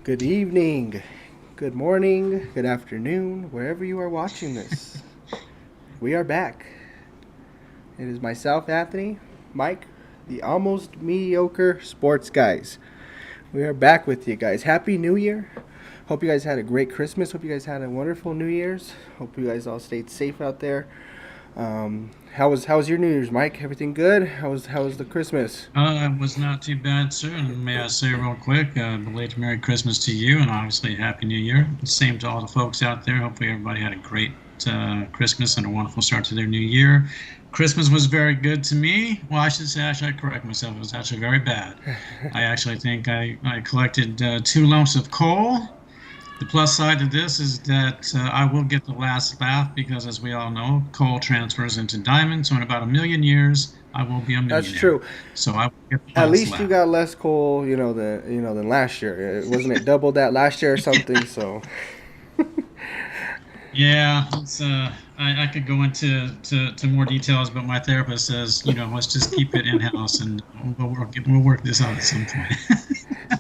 Good evening, good morning, good afternoon, wherever you are watching this. We are back. It is myself, Anthony, Mike, the almost mediocre sports guys. We are back with you guys. Happy New Year. Hope you guys had a great Christmas. Hope you guys had a wonderful New Year's. Hope you guys all stayed safe out there. How was your New Year's, Mike? Everything good? How was the Christmas? It was not too bad, sir. And may I say real quick, belated Merry Christmas to you, and obviously Happy New Year. Same to all the folks out there. Hopefully everybody had a great Christmas and a wonderful start to their new year. Christmas was very good to me. Well, I should say, actually, I correct myself. It was actually very bad. I actually think I collected 2 lumps of coal. The plus side to this is that I will get the last laugh because, as we all know, coal transfers into diamond. So in about a million years, I will be a That's millionaire. true. So I will get the At last least you laugh. got less coal, than last year. Wasn't it double that last year or something? So, Yeah, I could go into more details, but my therapist says, let's just keep it in house and we'll work this out at some point.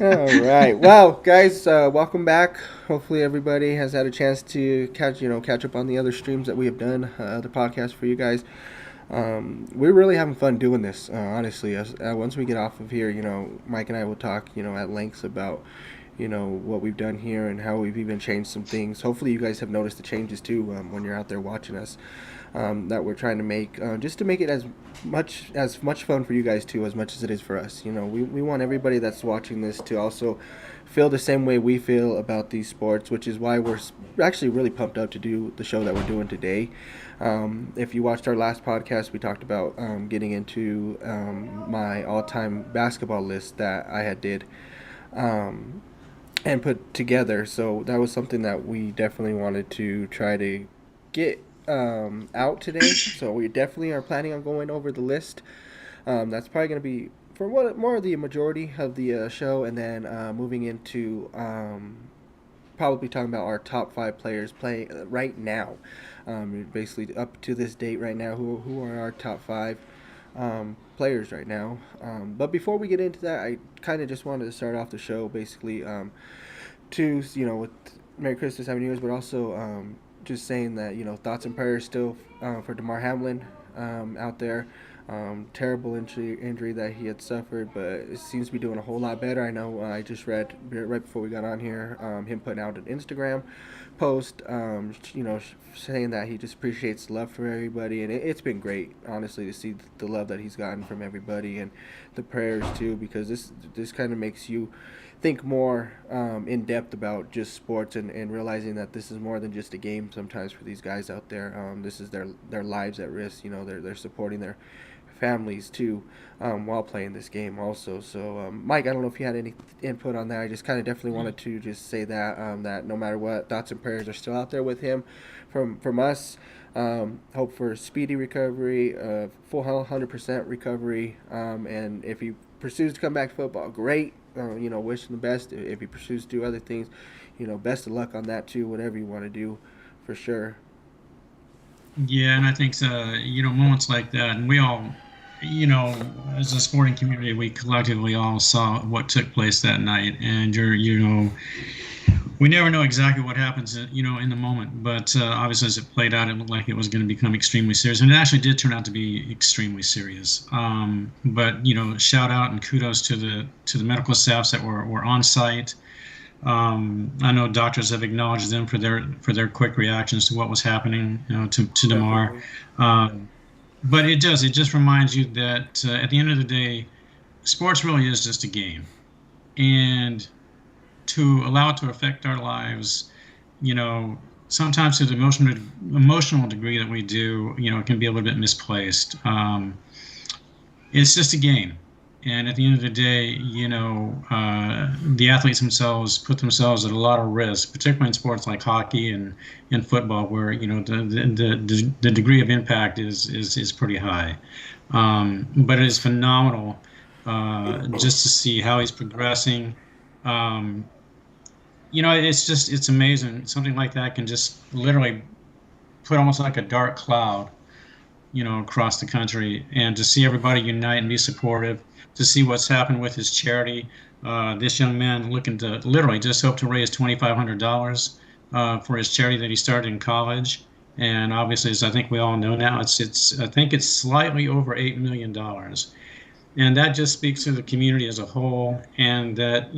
all right. Well, guys, welcome back. Hopefully, everybody has had a chance to catch up on the other streams that we have done, other podcasts for you guys. We're really having fun doing this. Honestly, once we get off of here, Mike and I will talk, at lengths about, what we've done here and how we've even changed some things. Hopefully, you guys have noticed the changes too when you're out there watching us. That we're trying to make, just to make it as much fun for you guys too, as much as it is for us. We want everybody that's watching this to also feel the same way we feel about these sports, which is why we're actually really pumped up to do the show that we're doing today. If you watched our last podcast, we talked about getting into my all-time basketball list that I had did um, and put together. So that was something that we definitely wanted to try to get out today. So we definitely are planning on going over the list. That's probably going to be for what more of the majority of the show, and then moving into probably talking about our top 5 players playing right now. Basically, up to this date right now, who are our top 5 players right now. But before we get into that, I kind of just wanted to start off the show basically to with Merry Christmas, Happy New Year's, but also just saying that thoughts and prayers still for Damar Hamlin out there. Terrible injury that he had suffered, but it seems to be doing a whole lot better. I know I just read right before we got on here him putting out an Instagram post, saying that he just appreciates love for everybody, and it's been great, honestly, to see the love that he's gotten from everybody and the prayers too, because this kind of makes you think more in depth about just sports and realizing that this is more than just a game sometimes for these guys out there. This is their lives at risk. They're supporting their families too while playing this game also. So Mike, I don't know if you had any input on that. I just kind of definitely wanted to just say that that no matter what, thoughts and prayers are still out there with him from us. Hope for speedy recovery, full 100% recovery, and if he pursues to come back to football, great. Wish him the best. If he pursues to do other things, best of luck on that too. Whatever you want to do, for sure. Yeah, and I think moments like that, and we all, as a sporting community, we collectively all saw what took place that night, and we never know exactly what happens, in the moment. But obviously, as it played out, it looked like it was going to become extremely serious, and it actually did turn out to be extremely serious. But shout out and kudos to the medical staffs that were on site. I know doctors have acknowledged them for their quick reactions to what was happening, to Damar. Definitely. Um, but it just reminds you that at the end of the day, sports really is just a game, and to allow it to affect our lives, you know, sometimes to the emotional degree that we do, it can be a little bit misplaced. It's just a game. And at the end of the day, the athletes themselves put themselves at a lot of risk, particularly in sports like hockey and football, where the degree of impact is pretty high. But it is phenomenal just to see how he's progressing. Um, it's amazing. Something like that can just literally put almost like a dark cloud across the country, and to see everybody unite and be supportive, to see what's happened with his charity. This young man looking to literally just hope to raise $2,500 for his charity that he started in college. And obviously, as I think we all know now, I think it's slightly over $8 million, and that just speaks to the community as a whole. And that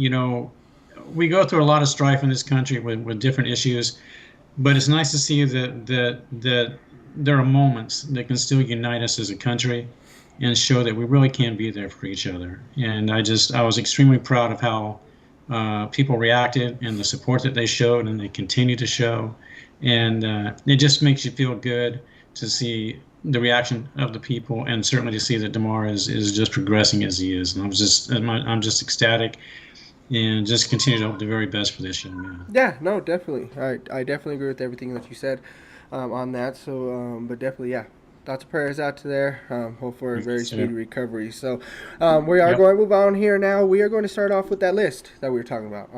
we go through a lot of strife in this country with different issues, but it's nice to see that there are moments that can still unite us as a country and show that we really can be there for each other. And I was extremely proud of how people reacted and the support that they showed and they continue to show. And it just makes you feel good to see the reaction of the people, and certainly to see that DeMar is just progressing as he is. And I'm just ecstatic, and just continue to hope the very best for this young man. Yeah, no, definitely. I definitely agree with everything that you said on that. So, but definitely, yeah. Lots of prayers out to there. Hope for a very Yes, speedy sir. recovery. So, we are Yep. going to move on here now. We are going to start off with that list that we were talking about.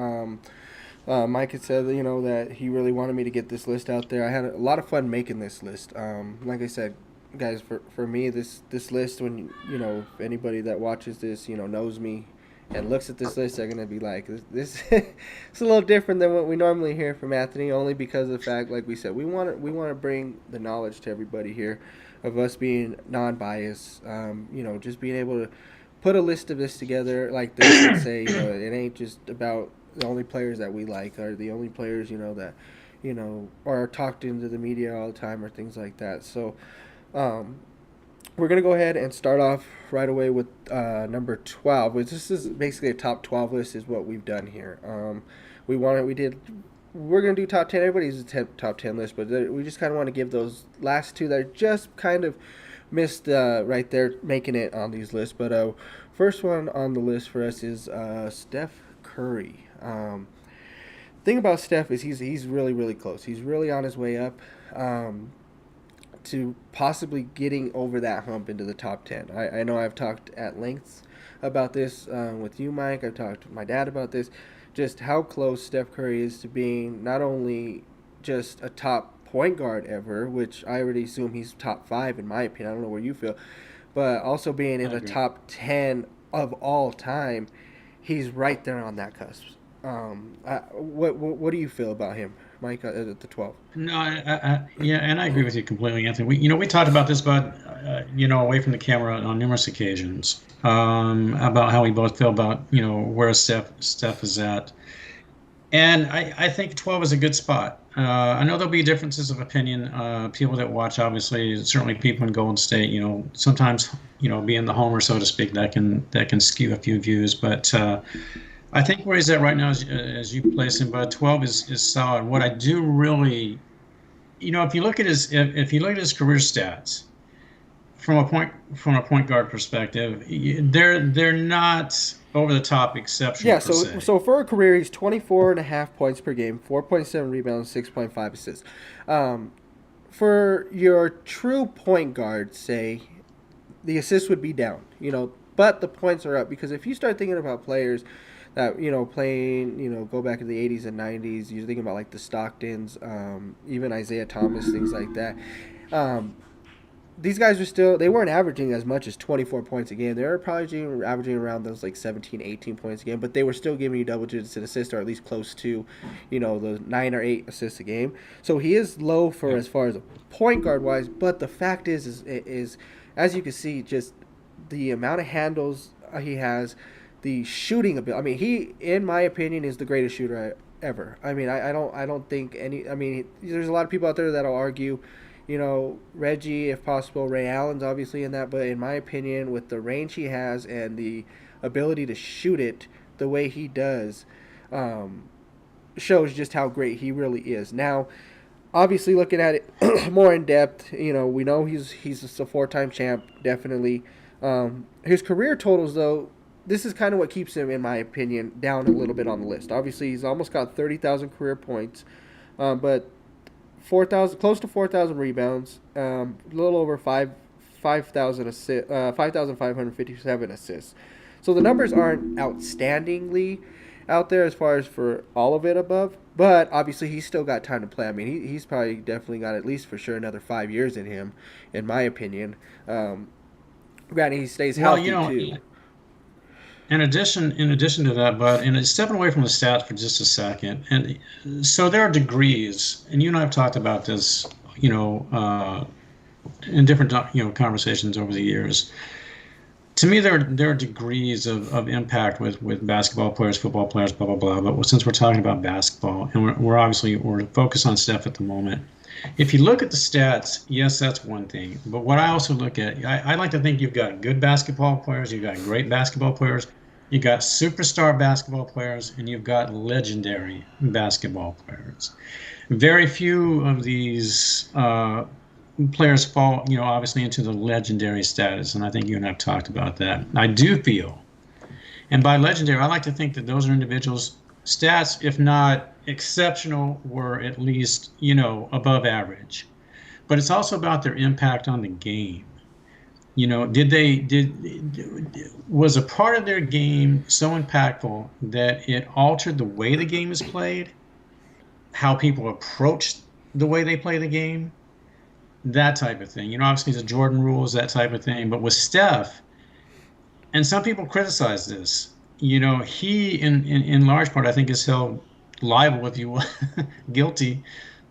Mike had said, that he really wanted me to get this list out there. I had a lot of fun making this list. Like I said, guys, for me, this list, when if anybody that watches this, knows me and looks at this list, they're gonna be like, this it's a little different than what we normally hear from Anthony. Only because of the fact, like we said, we want to bring the knowledge to everybody here, of us being non-biased. Just being able to put a list of this together like this and say, it ain't just about the only players that we like, or the only players that are talked into the media all the time, or things like that. So, um, we're gonna go ahead and start off right away with number 12, which this is basically a top 12 list, is what we've done here. We're gonna do top 10. Everybody's a top 10 list, but we just kind of want to give those last two that are just kind of missed right there, making it on these lists. But first one on the list for us is Steph Curry. Thing about Steph is he's really really close. He's really on his way up. To possibly getting over that hump into the top 10. I know I've talked at length about this with you, Mike. I've talked with my dad about this. Just how close Steph Curry is to being not only just a top point guard ever, which I already assume he's top 5 in my opinion. I don't know where you feel. But also being in I the agree. top 10 of all time, he's right there on that cusp. What do you feel about him, Mike, at the 12? No, yeah, and I agree with you completely, Anthony. We talked about this, but away from the camera on numerous occasions, about how we both feel about where Steph is at, and I think 12 is a good spot. I know there'll be differences of opinion. People that watch, obviously, certainly people in Golden State, sometimes being the homer, so to speak, that can skew a few views, but. I think where he's at right now, as you place him, but 12 is solid. What I do really, if you look at if you look at his career stats from a point guard perspective, they're not over the top exceptional Yeah, per so se. so for a career, he's 24.5 points per game, 4.7 rebounds, 6.5 assists. Um, for your true point guard, say, the assists would be down, but the points are up, because if you start thinking about players that playing, go back in the 80s and 90s, you're thinking about like the Stocktons, even Isaiah Thomas, things like that. Um, these guys are still, they weren't averaging as much as 24 points a game. They were probably averaging around those like 17, 18 points a game, but they were still giving you double digits in assists, or at least close to the 9 or 8 assists a game. So he is low for Yeah, as far as point guard wise, but the fact is as you can see, just the amount of handles he has, the shooting ability. I mean, he, in my opinion, is the greatest shooter ever. I mean, I don't think any. I mean, there's a lot of people out there that'll argue, Reggie, if possible, Ray Allen's obviously in that, but in my opinion, with the range he has and the ability to shoot it the way he does, um, shows just how great he really is. Now, obviously, looking at it more in depth, we know he's a 4-time champ, definitely. His career totals, though, this is kind of what keeps him, in my opinion, down a little bit on the list. Obviously, he's almost got 30,000 career points, but 4,000, close to 4,000 rebounds, a little over 5,000 5,557 assists. So the numbers aren't outstandingly out there as far as for all of it above. But obviously, he's still got time to play. I mean, he's probably definitely got at least for sure another 5 years in him, in my opinion. Granted, he stays Well, you healthy know, too. in addition to that, but and stepping away from the stats for just a second, and so there are degrees, and you and I have talked about this, in different conversations over the years. To me, there are degrees of impact with basketball players, football players, blah blah blah. But since we're talking about basketball, and we're focused on Steph at the moment, if you look at the stats, yes, that's one thing. But what I also look at, I like to think you've got good basketball players, you've got great basketball players, you've got superstar basketball players, and you've got legendary basketball players. Very few of these players fall, obviously into the legendary status, and I think you and I have talked about that. I do feel, and by legendary, I like to think that those are individuals' stats, if not exceptional, were at least, above average. But it's also about their impact on the game. Was a part of their game so impactful that it altered the way the game is played, how people approach the way they play the game, that type of thing. Obviously the Jordan rules, that type of thing. But with Steph, and some people criticize this, he in large part I think is held liable, if you will, guilty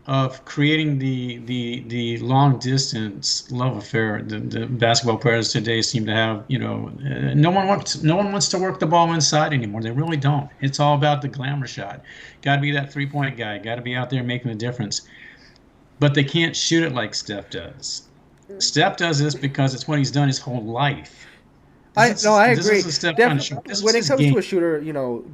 of creating the long distance love affair the basketball players today seem to have. No one wants to work the ball inside anymore. They really don't. It's all about the glamour shot. Got to be that 3-point guy. Got to be out there making a difference. But they can't shoot it like Steph does. Steph does this because it's what he's done his whole life. I This agree. is a step on the Definitely, show. This is when it his comes game. to a shooter,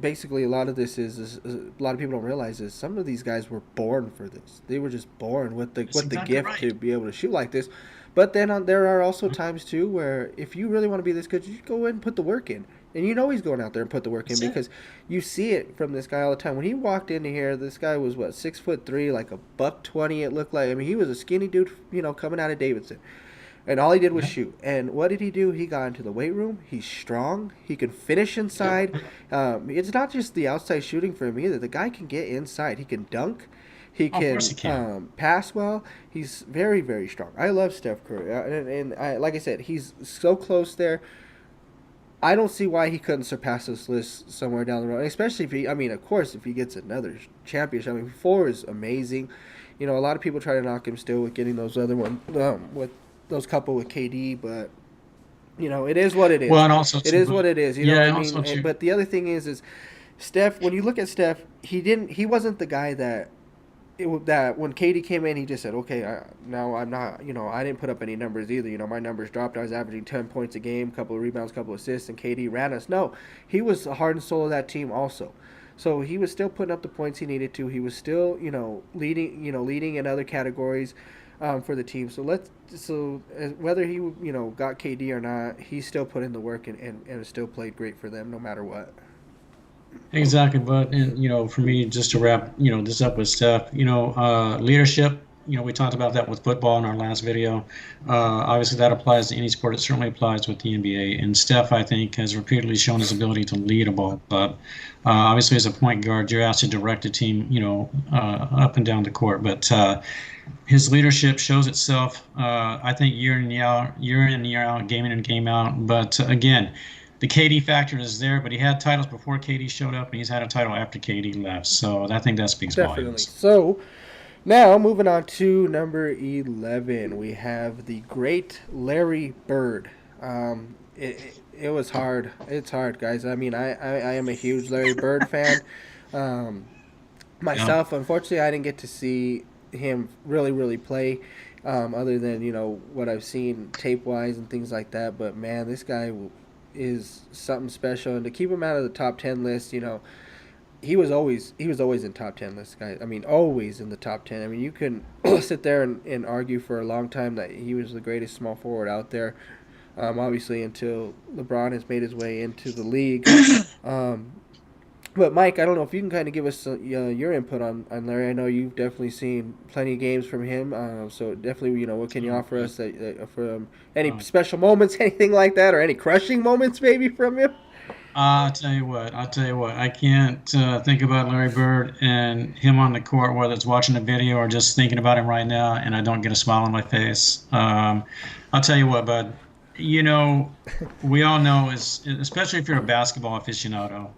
basically a lot of this is a lot of people don't realize is some of these guys were born for this. They were just born with the That's exactly gift right. to be able to shoot like this. But then there are also times too where if you really want to be this good, you go in and put the work in. And he's going out there and put the work in That's it. because you see it from this guy all the time. When he walked into here, this guy was what 6'3", like a buck 20. It looked like. I mean, he was a skinny dude, coming out of Davidson. And all he did was Yeah. shoot. And what did he do? He got into the weight room. He's strong. He can finish inside. It's not just the outside shooting for him either. The guy can get inside. He can dunk. He Oh, of course can he can. pass well. He's very, very strong. I love Steph Curry. Like I said, he's so close there. I don't see why he couldn't surpass this list somewhere down the road. Especially if of course, if he gets another championship. I mean, 4 is amazing. A lot of people try to knock him still with getting those other one with those couple with KD, but it is what it is. Well, and also It too, is what it is. You know yeah, what I and mean? also too. But the other thing is Steph. When you look at Steph, he wasn't the guy that when KD came in, he just said, okay, now I'm not, I didn't put up any numbers either. My numbers dropped. I was averaging 10 points a game, couple of rebounds, couple of assists, and KD ran us. No, he was the heart and soul of that team also. So he was still putting up the points he needed to. He was still, leading in other categories for the team. Whether he, got KD or not, he still put in the work and still played great for them no matter what. Exactly, but and for me, just to wrap, this up with Steph, leadership. We talked about that with football in our last video. Obviously, that applies to any sport. It certainly applies with the NBA. And Steph, I think, has repeatedly shown his ability to lead a ball club. Obviously, as a point guard, you're asked to direct a team, up and down the court. But his leadership shows itself, I think, year in, year out, game in and game out. But again, the KD factor is there, but he had titles before KD showed up, and he's had a title after KD left. So I think that speaks Definitely. volumes. So now moving on to number 11, we have the great Larry Bird. It was hard. It's hard, guys. I mean, I am a huge Larry Bird fan. Um, Yeah. Myself, unfortunately, I didn't get to see him really, really play. Other than what I've seen tape wise and things like that, but man, this guy is something special, and to keep him out of the top 10 list, he was always in top 10 lists, guys. I mean, always in the top 10. I mean, you can sit there and argue for a long time that he was the greatest small forward out there. Obviously, until LeBron has made his way into the league. Um, but Mike, I don't know if you can kind of give us your input on Larry. I know you've definitely seen plenty of games from him. So definitely, what can you offer us from any Um, special moments, anything like that, or any crushing moments maybe from him? I'll tell you what. I can't think about Larry Bird and him on the court, whether it's watching a video or just thinking about him right now, and I don't get a smile on my face. I'll tell you what, bud. You know, we all know, especially if you're a basketball aficionado,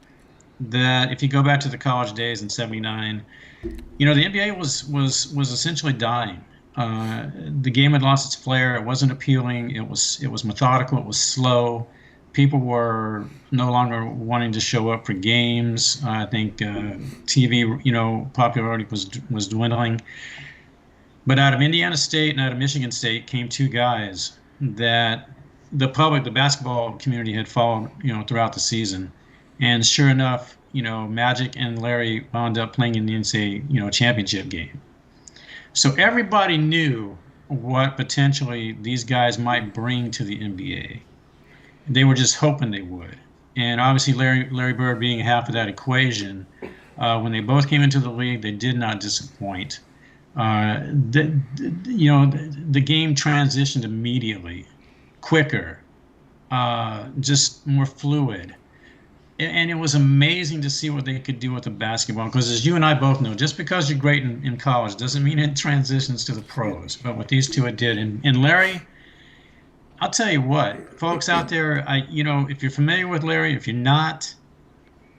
that if you go back to the college days in '79, the NBA was essentially dying. The game had lost its flair. It wasn't appealing. It was methodical. It was slow. People were no longer wanting to show up for games. I think TV, popularity was dwindling. But out of Indiana State and out of Michigan State came two guys that the public, the basketball community, had followed, throughout the season. And sure enough, Magic and Larry wound up playing in the NCAA, championship game. So everybody knew what potentially these guys might bring to the NBA. They were just hoping they would. And obviously, Larry Bird being half of that equation, when they both came into the league, they did not disappoint. The game transitioned immediately, quicker, just more fluid. And it was amazing to see what they could do with the basketball. Because as you and I both know, just because you're great in college doesn't mean it transitions to the pros. But with these two, it did. And Larry, I'll tell you what, folks out there, if you're familiar with Larry, if you're not,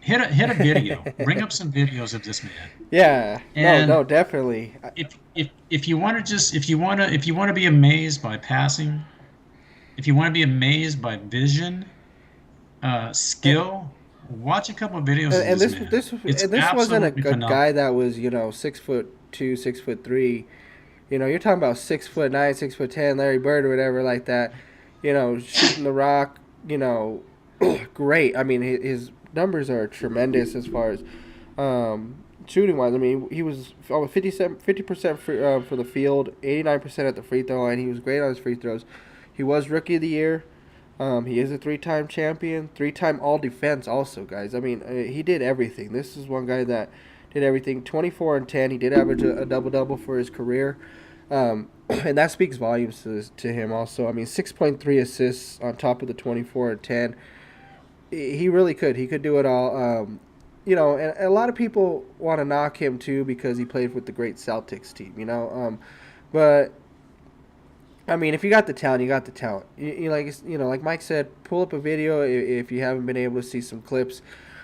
hit a video, bring up some videos of this man. Yeah, no, And no, definitely. if you want to just if you want to be amazed by passing, if you want to be amazed by vision, skill, watch a couple of videos of And this this man. this It's and this wasn't absolutely a guy phenomenal. that was 6'2", 6'3". You're talking about 6'9", 6'10", Larry Bird or whatever like that. Shooting the rock. Great. I mean, his numbers are tremendous as far as shooting wise. I mean, he was almost 50% for the field, 89% at the free throw line. He was great on his free throws. He was rookie of the year. He is a three-time champion, three-time all-defense also, guys. I mean, he did everything. This is one guy that did everything. 24 and 10. He did average a double-double for his career. And that speaks volumes to him also. I mean, 6.3 assists on top of the 24 and 10. He really could. He could do it all. And a lot of people want to knock him too because he played with the great Celtics team, but I mean, if you got the talent, you got the talent. Like Mike said, pull up a video if you haven't been able to see some clips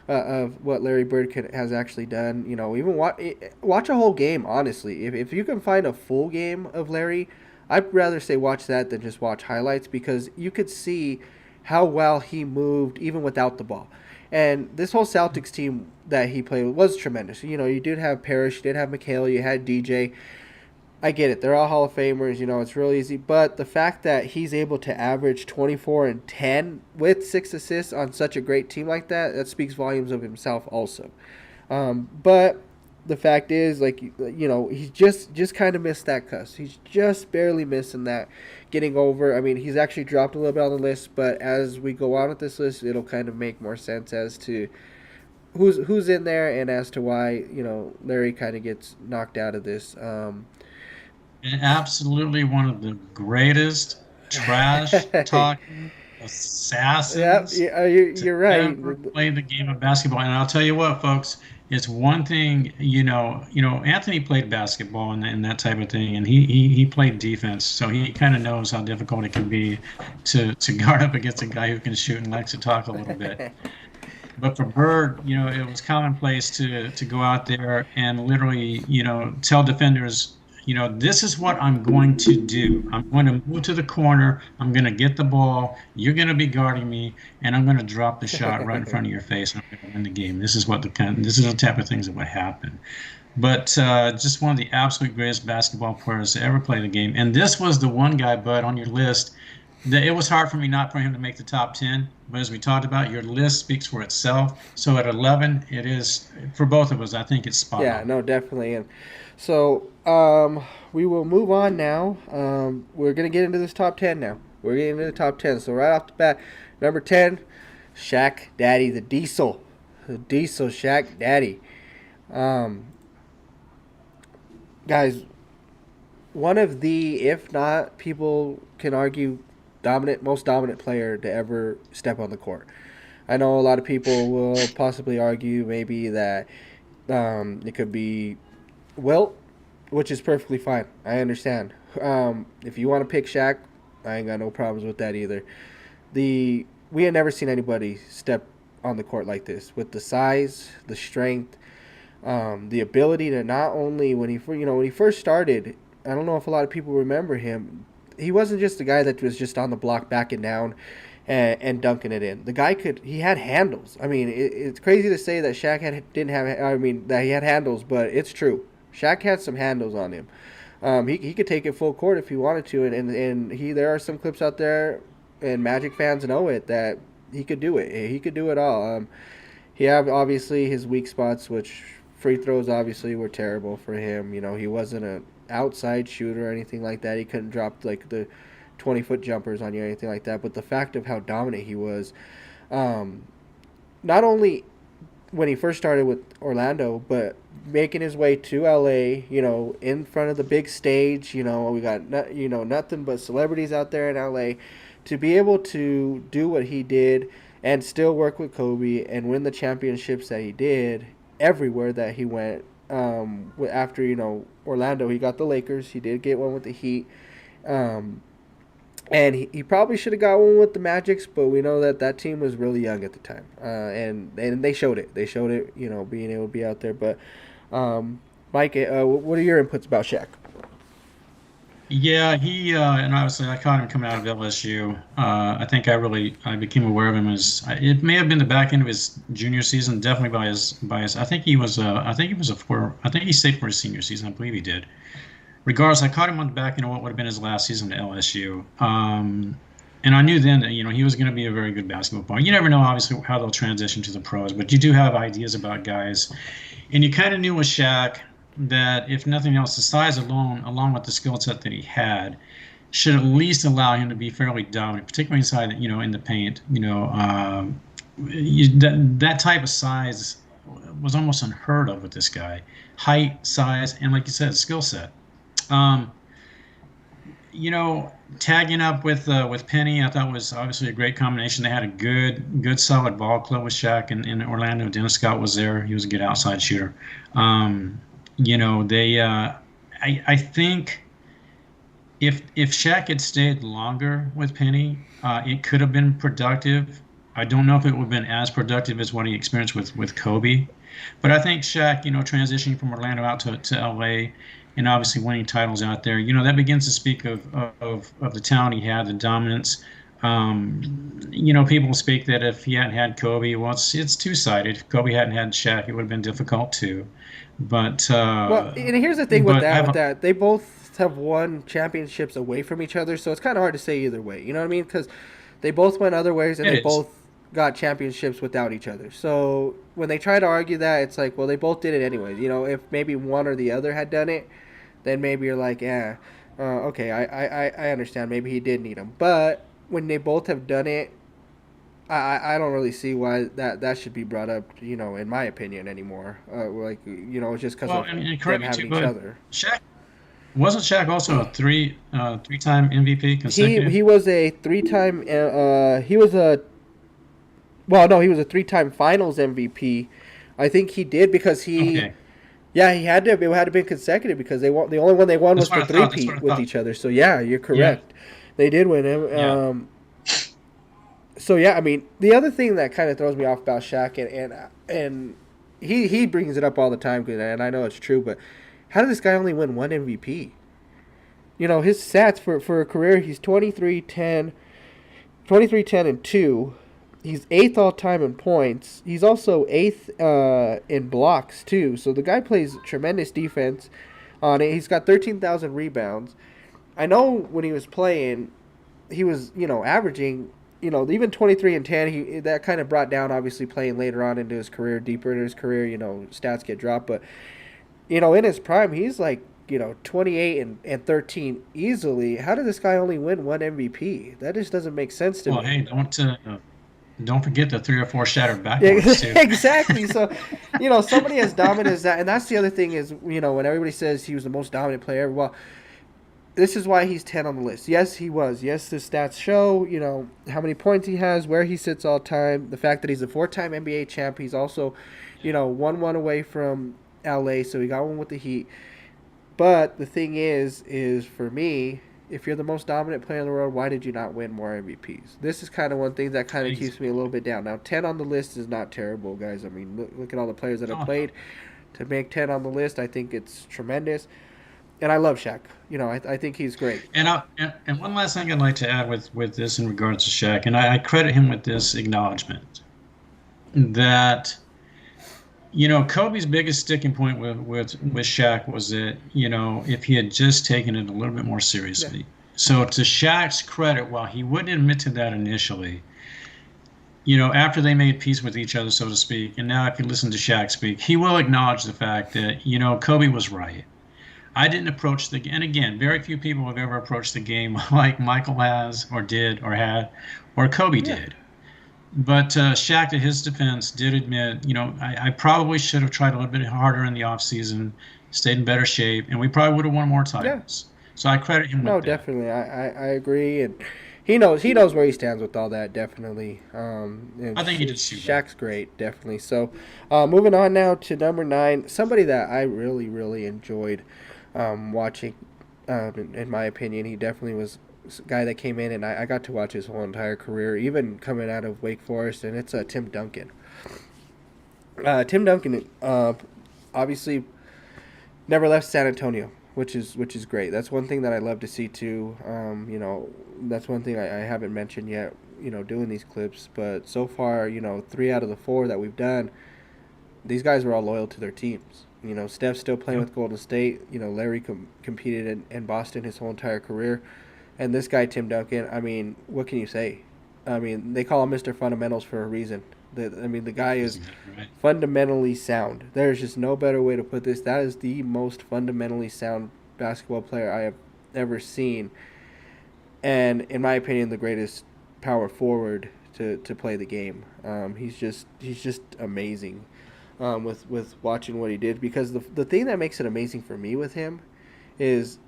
of what Larry Bird has actually done. Even watch a whole game. Honestly, if you can find a full game of Larry, I'd rather say watch that than just watch highlights because you could see how well he moved even without the ball. And this whole Celtics team that he played with was tremendous. You did have Parrish, you did have McHale, you had DJ. I get it. They're all Hall of Famers. It's real easy. But the fact that he's able to average 24 and 10 with 6 assists on such a great team like that speaks volumes of himself also. But the fact is, he's just kind of missed that cuss. He's just barely missing that getting over. I mean, he's actually dropped a little bit on the list, but as we go on with this list, it'll kind of make more sense as to who's in there and as to why, Larry kind of gets knocked out of this. Absolutely one of the greatest trash talking Yeah, assassins yeah, to you're right. ever play the game of basketball. And I'll tell you what, folks, it's one thing, Anthony played basketball and that type of thing, and he played defense, so he kind of knows how difficult it can be to guard up against a guy who can shoot and likes to talk a little bit. But for Bird, it was commonplace to go out there and literally, tell defenders, this is what I'm going to do. I'm going to move to the corner. I'm going to get the ball. You're going to be guarding me, and I'm going to drop the shot right in front of your face, and I'm going to win the game. This is the type of things that would happen. But just one of the absolute greatest basketball players to ever play the game. And this was the one guy, Bud, on your list that it was hard for me not for him to make the top 10. But as we talked about, your list speaks for itself. So at 11, it is, for both of us, I think it's spot Yeah, on. no, definitely. And so we will move on now. We're going to get into this top 10 now. We're getting into the top 10. So right off the bat, number 10, Shaq Daddy, the Diesel. The Diesel Shaq Daddy. Um, Guys, one of the, if not, people can argue, most dominant player to ever step on the court. I know a lot of people will possibly argue maybe that it could be Wilt, which is perfectly fine. I understand. If you want to pick Shaq, I ain't got no problems with that either. We had never seen anybody step on the court like this with the size, the strength, the ability to not only when he first started. I don't know if a lot of people remember him. He wasn't just a guy that was just on the block backing down and dunking it in. The guy he had handles. I mean, it's crazy to say that Shaq didn't have. I mean, that he had handles, but it's true. Shaq had some handles on him. He could take it full court if he wanted to, and there are some clips out there, and Magic fans know it, that he could do it. He could do it all. He had obviously his weak spots, which free throws obviously were terrible for him. You know, he wasn't an outside shooter or anything like that. He couldn't drop like the 20-foot jumpers on you or anything like that. But the fact of how dominant he was, not only when he first started with Orlando, but making his way to LA, you know, in front of the big stage, you know, we got nothing but celebrities out there in LA, to be able to do what he did and still work with Kobe and win the championships that he did everywhere that he went. After, you know, Orlando, he got the Lakers. He did get one with the Heat. And he probably should have got one with the Magics, but we know that team was really young at the time. And they showed it. They showed it, you know, being able to be out there. But, Mike, what are your inputs about Shaq? Yeah, he and obviously I caught him coming out of LSU. I became aware of him as it may have been the back end of his junior season, definitely by his. I think he stayed for his senior season. I believe he did. Regardless, I caught him on the back end of what would have been his last season at LSU. And I knew then that, you know, he was going to be a very good basketball player. You never know, obviously, how they'll transition to the pros, but you do have ideas about guys. And you kind of knew with Shaq that, if nothing else, the size alone, along with the skill set that he had, should at least allow him to be fairly dominant, particularly inside, you know, in the paint. You know, that type of size was almost unheard of with this guy. Height, size, and like you said, skill set. You know, tagging up with Penny, I thought was obviously a great combination. They had a good solid ball club with Shaq in Orlando. Dennis Scott was there. He was a good outside shooter. You know, I think if Shaq had stayed longer with Penny, it could have been productive. I don't know if it would have been as productive as what he experienced with Kobe. But I think Shaq, you know, transitioning from Orlando out to LA, and obviously winning titles out there, you know, that begins to speak of the talent he had, the dominance. You know, people speak that if he hadn't had Kobe, well, it's two-sided. If Kobe hadn't had Shaq, it would have been difficult too. But Well, and here's the thing with that, they both have won championships away from each other, so it's kind of hard to say either way. You know what I mean? Because they both went other ways, and they both got championships without each other. So when they try to argue that, it's like, well, they both did it anyways. You know, if maybe one or the other had done it, then maybe you're like, yeah, okay, I understand. Maybe he did need him. But when they both have done it, I don't really see why that should be brought up, you know, in my opinion anymore. Like, you know, just because of them having each other. Shaq, wasn't Shaq also a three-time MVP consecutive? He was a three-time. He was a. Well, no, he was a three-time Finals MVP. I think he did because he. Okay. Yeah, he had to. It had to be consecutive because they won. The only one they won was the three-peat with each other. So yeah, you're correct. Yeah. They did win him. Yeah. So yeah, I mean, the other thing that kind of throws me off about Shaq, and he brings it up all the time, and I know it's true, but how did this guy only win one MVP? You know, his stats for a career, he's 23-10, and 2. He's 8th all-time in points. He's also 8th in blocks, too. So the guy plays tremendous defense on it. He's got 13,000 rebounds. I know when he was playing, he was, you know, averaging, you know, even 23 and 10. That kind of brought down, obviously, playing later on into his career, deeper into his career, you know, stats get dropped. But, you know, in his prime, he's like, you know, 28 and 13 easily. How did this guy only win one MVP? That just doesn't make sense to me. Well, hey, don't forget the 3 or 4 shattered backboards, too. Exactly. So, you know, somebody as dominant as that, and that's the other thing is, you know, when everybody says he was the most dominant player, well, this is why he's 10 on the list. Yes, he was. Yes, the stats show, how many points he has, where he sits all time, the fact that he's a 4-time NBA champ. He's also, 1-1 away from LA, so he got one with the Heat. But the thing is for me, if you're the most dominant player in the world, why did you not win more MVPs? This is kind of one thing that kind of keeps me a little bit down. Now, 10 on the list is not terrible, guys. I mean, look at all the players that have played. To make 10 on the list, I think it's tremendous. And I love Shaq. I think he's great. And one last thing I'd like to add with this in regards to Shaq, and I credit him with this acknowledgement that Kobe's biggest sticking point with Shaq was that if he had just taken it a little bit more seriously. Yeah. So to Shaq's credit, while he wouldn't admit to that initially, after they made peace with each other, so to speak, and now if you listen to Shaq speak, he will acknowledge the fact that Kobe was right. I didn't approach and again, very few people have ever approached the game like Michael has, or did, or had, or Kobe did. But Shaq, to his defense, did admit, I probably should have tried a little bit harder in the offseason, stayed in better shape, and we probably would have won more titles. Yeah. So I credit him with that. No, definitely. I agree. And he knows where he stands with all that, definitely. And I think he did too. Shaq's great, definitely. So moving on now to number 9, somebody that I really, really enjoyed watching, in my opinion. He definitely was a guy that came in, and I got to watch his whole entire career, even coming out of Wake Forest, and it's Tim Duncan. Tim Duncan obviously never left San Antonio, which is great. That's one thing that I love to see too. That's one thing I haven't mentioned yet, doing these clips, but so far, 3 out of the 4 that we've done, these guys were all loyal to their teams. Steph's still playing with Golden State. Larry competed in Boston his whole entire career. And this guy, Tim Duncan, I mean, what can you say? I mean, they call him Mr. Fundamentals for a reason. The guy is fundamentally sound. There's just no better way to put this. That is the most fundamentally sound basketball player I have ever seen. And, in my opinion, the greatest power forward to play the game. He's just amazing. With watching what he did, because the thing that makes it amazing for me with him is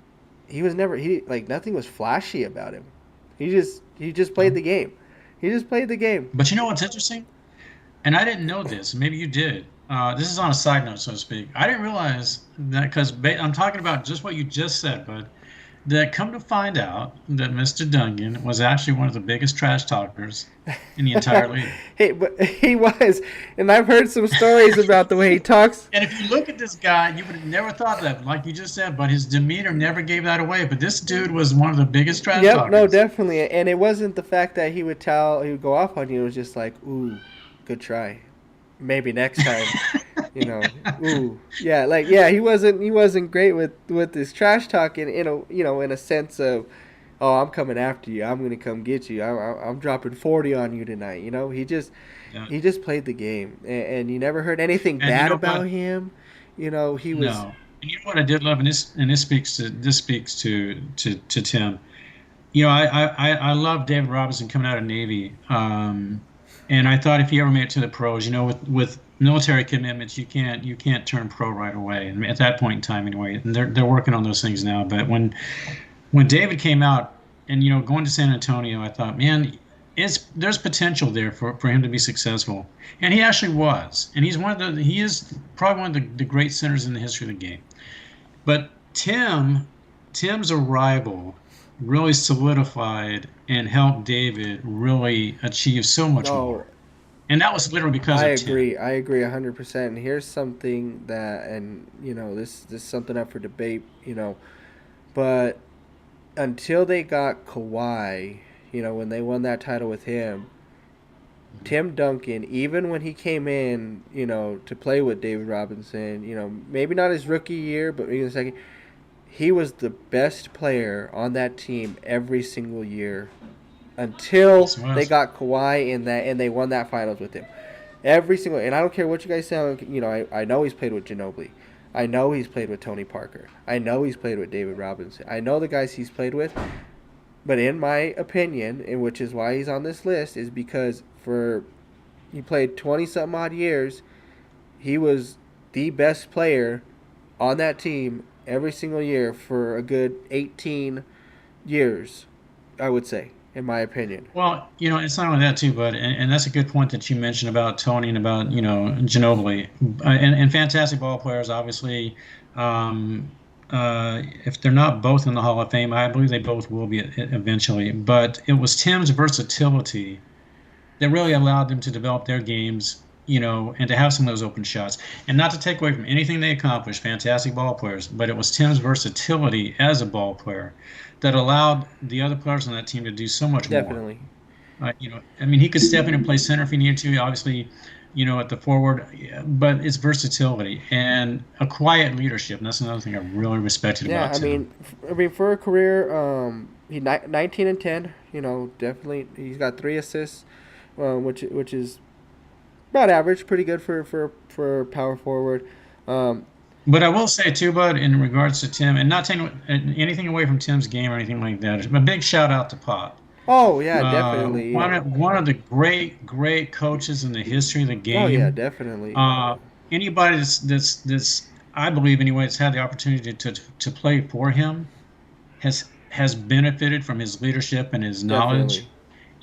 nothing was flashy about him. He just played the game. He just played the game. But you know what's interesting? And I didn't know this. Maybe you did. This is on a side note, so to speak. I didn't realize that, because I'm talking about just what you just said, but that come to find out that Mr. Duncan was actually one of the biggest trash talkers in the entire league. But he was, and I've heard some stories about the way he talks. And if you look at this guy, you would have never thought that, like you just said, but his demeanor never gave that away. But this dude was one of the biggest trash talkers. No, definitely. And it wasn't the fact that he would go off on you. It was just like, ooh, good try. Maybe next time. Ooh, yeah, he wasn't great with his trash talking in a sense of, oh, I'm coming after you, I'm gonna come get you, I'm dropping 40 on you tonight. He just played the game, and you never heard anything bad about him. He was. No. And you know what I did love, and this speaks to Tim. I love David Robinson coming out of Navy. And I thought if he ever made it to the pros, with military commitments, you can't turn pro right away. And at that point in time, anyway, and they're working on those things now. But when David came out, and going to San Antonio, I thought, man, there's potential there for him to be successful, and he actually was. And he is probably one of the great centers in the history of the game. But Tim's arrival really solidified and helped David really achieve so much more. And that was literally because of Tim. I agree 100%. And here's something that, and this is something up for debate, but until they got Kawhi, when they won that title with him, Tim Duncan, even when he came in, to play with David Robinson, maybe not his rookie year, but maybe the second, he was the best player on that team every single year until they got Kawhi and they won that finals with him. Every single, and I don't care what you guys say, I know he's played with Ginobili. I know he's played with Tony Parker. I know he's played with David Robinson. I know the guys he's played with. But in my opinion, and which is why he's on this list, is because he played 20-something odd years. He was the best player on that team every single year for a good 18 years, I would say, in my opinion. Well, it's not only that too, but and that's a good point that you mentioned about Tony and about Ginobili, and fantastic ball players. Obviously, if they're not both in the Hall of Fame, I believe they both will be eventually. But it was Tim's versatility that really allowed them to develop their games, and to have some of those open shots. And not to take away from anything they accomplished, fantastic ball players, but it was Tim's versatility as a ball player that allowed the other players on that team to do so much more. Definitely. I mean, he could step in and play center if he needed to, obviously, at the forward, but it's versatility and a quiet leadership. And that's another thing I really respected Yeah, about Tim. I mean, for a career, 19 and 10. Definitely he's got 3 assists, which is about average, pretty good for power forward. Um, But I will say too, Bud, in regards to Tim, and not taking anything away from Tim's game or anything like that, a big shout out to Pop. oh yeah, definitely. One of the great coaches in the history of the Oh yeah, game. definitely. Uh, Anybody that's I believe anyway that's had the opportunity to play for him has benefited from his leadership and his Definitely. knowledge.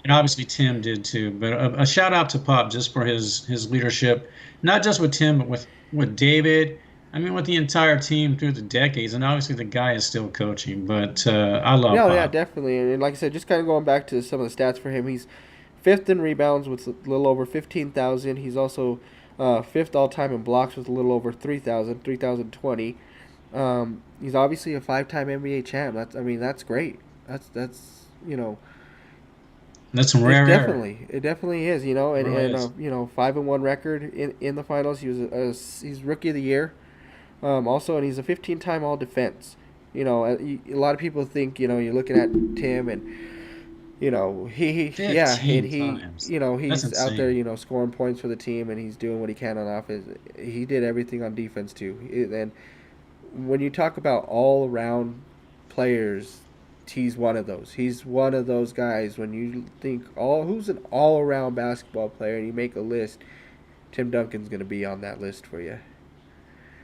And obviously Tim did too. But a shout out to Pop just for his leadership, not just with Tim, but with David. I mean, with the entire team through the decades. And obviously the guy is still coaching. But I love No, yeah, Pop. definitely. And like I said, just kind of going back to some of the stats for him, he's fifth in rebounds with a little over 15,000. He's also fifth all time in blocks with a little over 3,000, 3,020. He's obviously a 5-time NBA champ. That's great. That's That's some It rare air. definitely, it definitely is. It really And is. 5-1 record in the finals. He's rookie of the year. Also, and he's a 15-time All Defense. A lot of people think you're looking at Tim, and yeah, and 15 times. That's he's out there insane. scoring points for the team, and he's doing what he can on offense. He did everything on defense too. And when you talk about all around players, he's one of those. He's one of those guys. When you think who's an all around basketball player, and you make a list, Tim Duncan's gonna be on that list for you.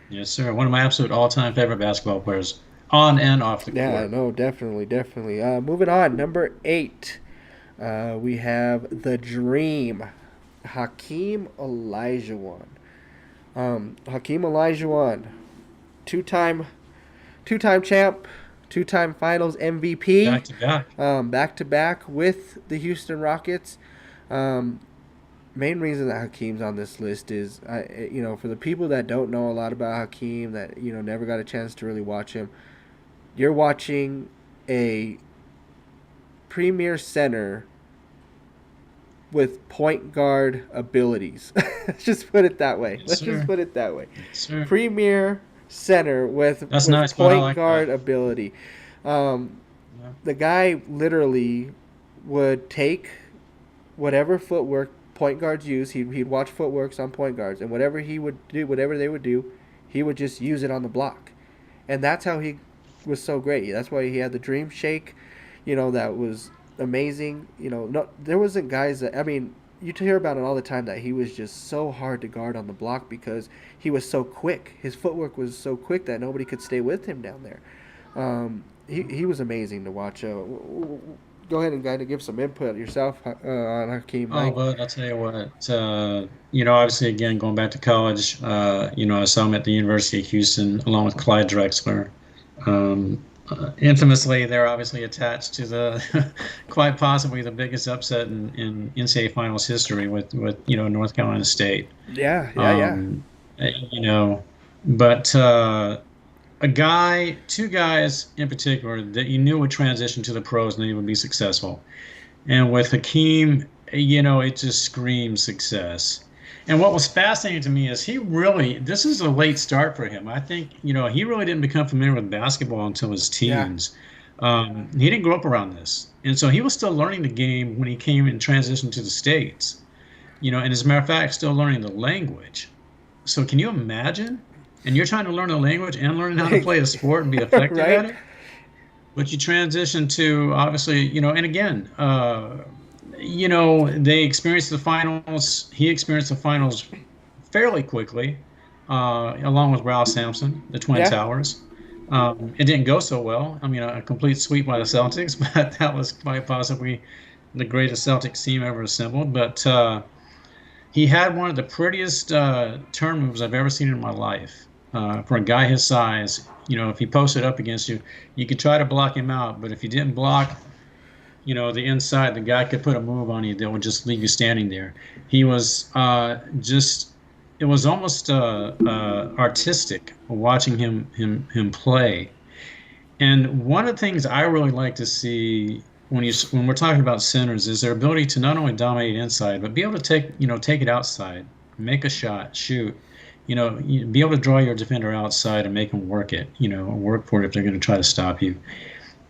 Yes, sir. One of my absolute all-time favorite basketball players, on and off the Yeah, court. no, definitely, definitely. Moving on, number 8, we have the Dream, Hakeem Olajuwon. Hakeem Olajuwon, two-time, two-time champ, two-time Finals MVP, Back to back. back to back with the Houston Rockets. Um, Main reason that Hakeem's on this list is, for the people that don't know a lot about Hakeem, that never got a chance to really watch him, you're watching a premier center with point guard abilities. Let's just put it that way. Yes, Let's just sir. put it that way. Yes, sir. Premier center That's with nice, but I point like that. guard ability. Um, Yeah. the guy literally would take whatever footwork point guards use. He'd watch footworks on point guards, and whatever he would do, whatever they would do, he would just use it on the block, and that's how he was so great. That's why he had the dream shake, that was amazing. No, there wasn't guys that you hear about it all the time that he was just so hard to guard on the block because he was so quick. His footwork was so quick that nobody could stay with him down there. He was amazing to watch. Go ahead and kind of give some input yourself on Hakeem, Oh, Mike. but I'll tell you what, obviously, again, going back to college, I saw him at the University of Houston along with Clyde Drexler. Infamously, they're obviously attached to the quite possibly the biggest upset in NCAA finals history with North Carolina State. Yeah, yeah, yeah. Um, uh, you know, but two guys in particular that you knew would transition to the pros and they would be successful. And with Hakeem, it just screams success. And what was fascinating to me is this is a late start for him. I think, he really didn't become familiar with basketball until his Yeah. teens. He didn't grow up around this. And so he was still learning the game when he came and transitioned to the States. And as a matter of fact, still learning the language. So can you imagine? And you're trying to learn a language and learning how to play a sport and be effective at Right? it? But you transition to obviously, and again, they experienced the finals. He experienced the finals fairly quickly, along with Ralph Sampson, the Twin Yeah. Towers. It didn't go so well. I mean, a complete sweep by the Celtics, but that was quite possibly the greatest Celtics team ever assembled. But he had one of the prettiest turn moves I've ever seen in my life. For a guy his size, if he posted up against you, you could try to block him out, but if you didn't block, the inside, the guy could put a move on you that would just leave you standing there. He was it was almost artistic watching him play. And one of the things I really like to see when we're talking about centers is their ability to not only dominate inside, but be able to take it outside, make a shot, shoot. Be able to draw your defender outside and make them work it. Work for it if they're going to try to stop you.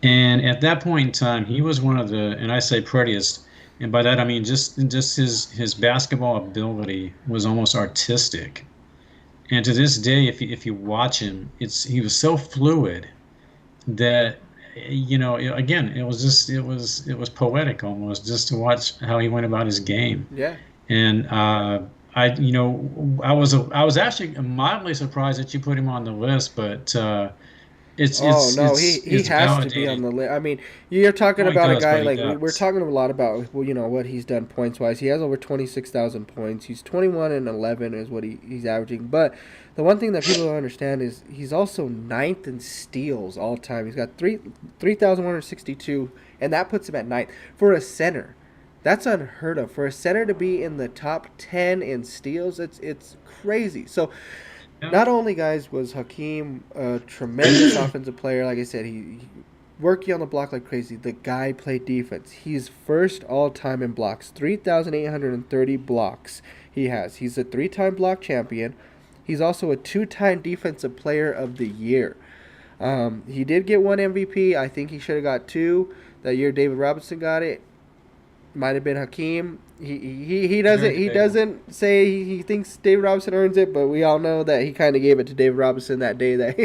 And at that point in time, he was one of the, and I say prettiest, and by that I mean just his basketball ability was almost artistic. And to this day, if you watch him, he was so fluid that again, it was poetic almost just to watch how he went about his game. Yeah. And I was actually mildly surprised that you put him on the list, but it's Oh it's no, he it's he it's has to be on validating. the list. I mean, you're talking Oh, he about a does, guy but he like we're does. talking a lot about well, what he's done points wise. He has over 26,000 points. He's 21 and 11 is what he's averaging. But the one thing that people don't understand is he's also ninth in steals all time. He's got 3,162, and that puts him at ninth for a center. That's unheard of for a center to be in the top 10 in steals. It's crazy. So Yeah. not only, guys, was Hakeem a tremendous offensive player, like I said, he working on the block like crazy. The guy played defense. He's first all time in blocks, 3,830 blocks he has. He's a three-time block champion. He's also a two-time defensive player of the year. He did get one MVP. I think he should have got two. That year David Robinson got it. Might have been Hakeem. He Very doesn't he debatable. doesn't say he thinks David Robinson earns it, but we all know that he kind of gave it to David Robinson that day that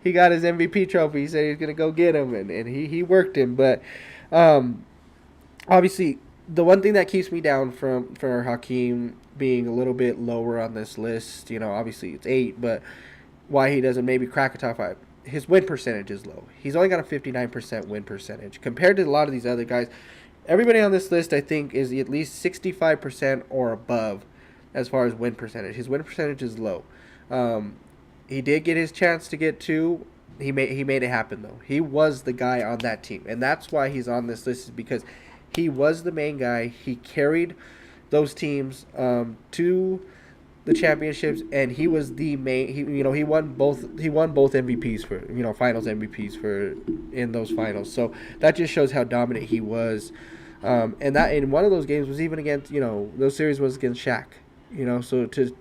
he got his MVP trophy. He said he was gonna go get him, and he worked him. But um, obviously, the one thing that keeps me down for Hakeem being a little bit lower on this list, obviously it's 8, but why he doesn't maybe crack a top 5. His win percentage is low. He's only got a 59% win percentage compared to a lot of these other guys. Everybody on this list, I think, is at least 65% or above as far as win percentage. His win percentage is low. Um, he did get his chance to get two. He made it happen though. He was the guy on that team, and that's why he's on this list is because he was the main guy. He carried those teams to the championships, and he was the main. He won both. He won both MVPs for finals MVPs for in those finals. So that just shows how dominant he was. And that in one of those games was even against those series was against Shaq. So to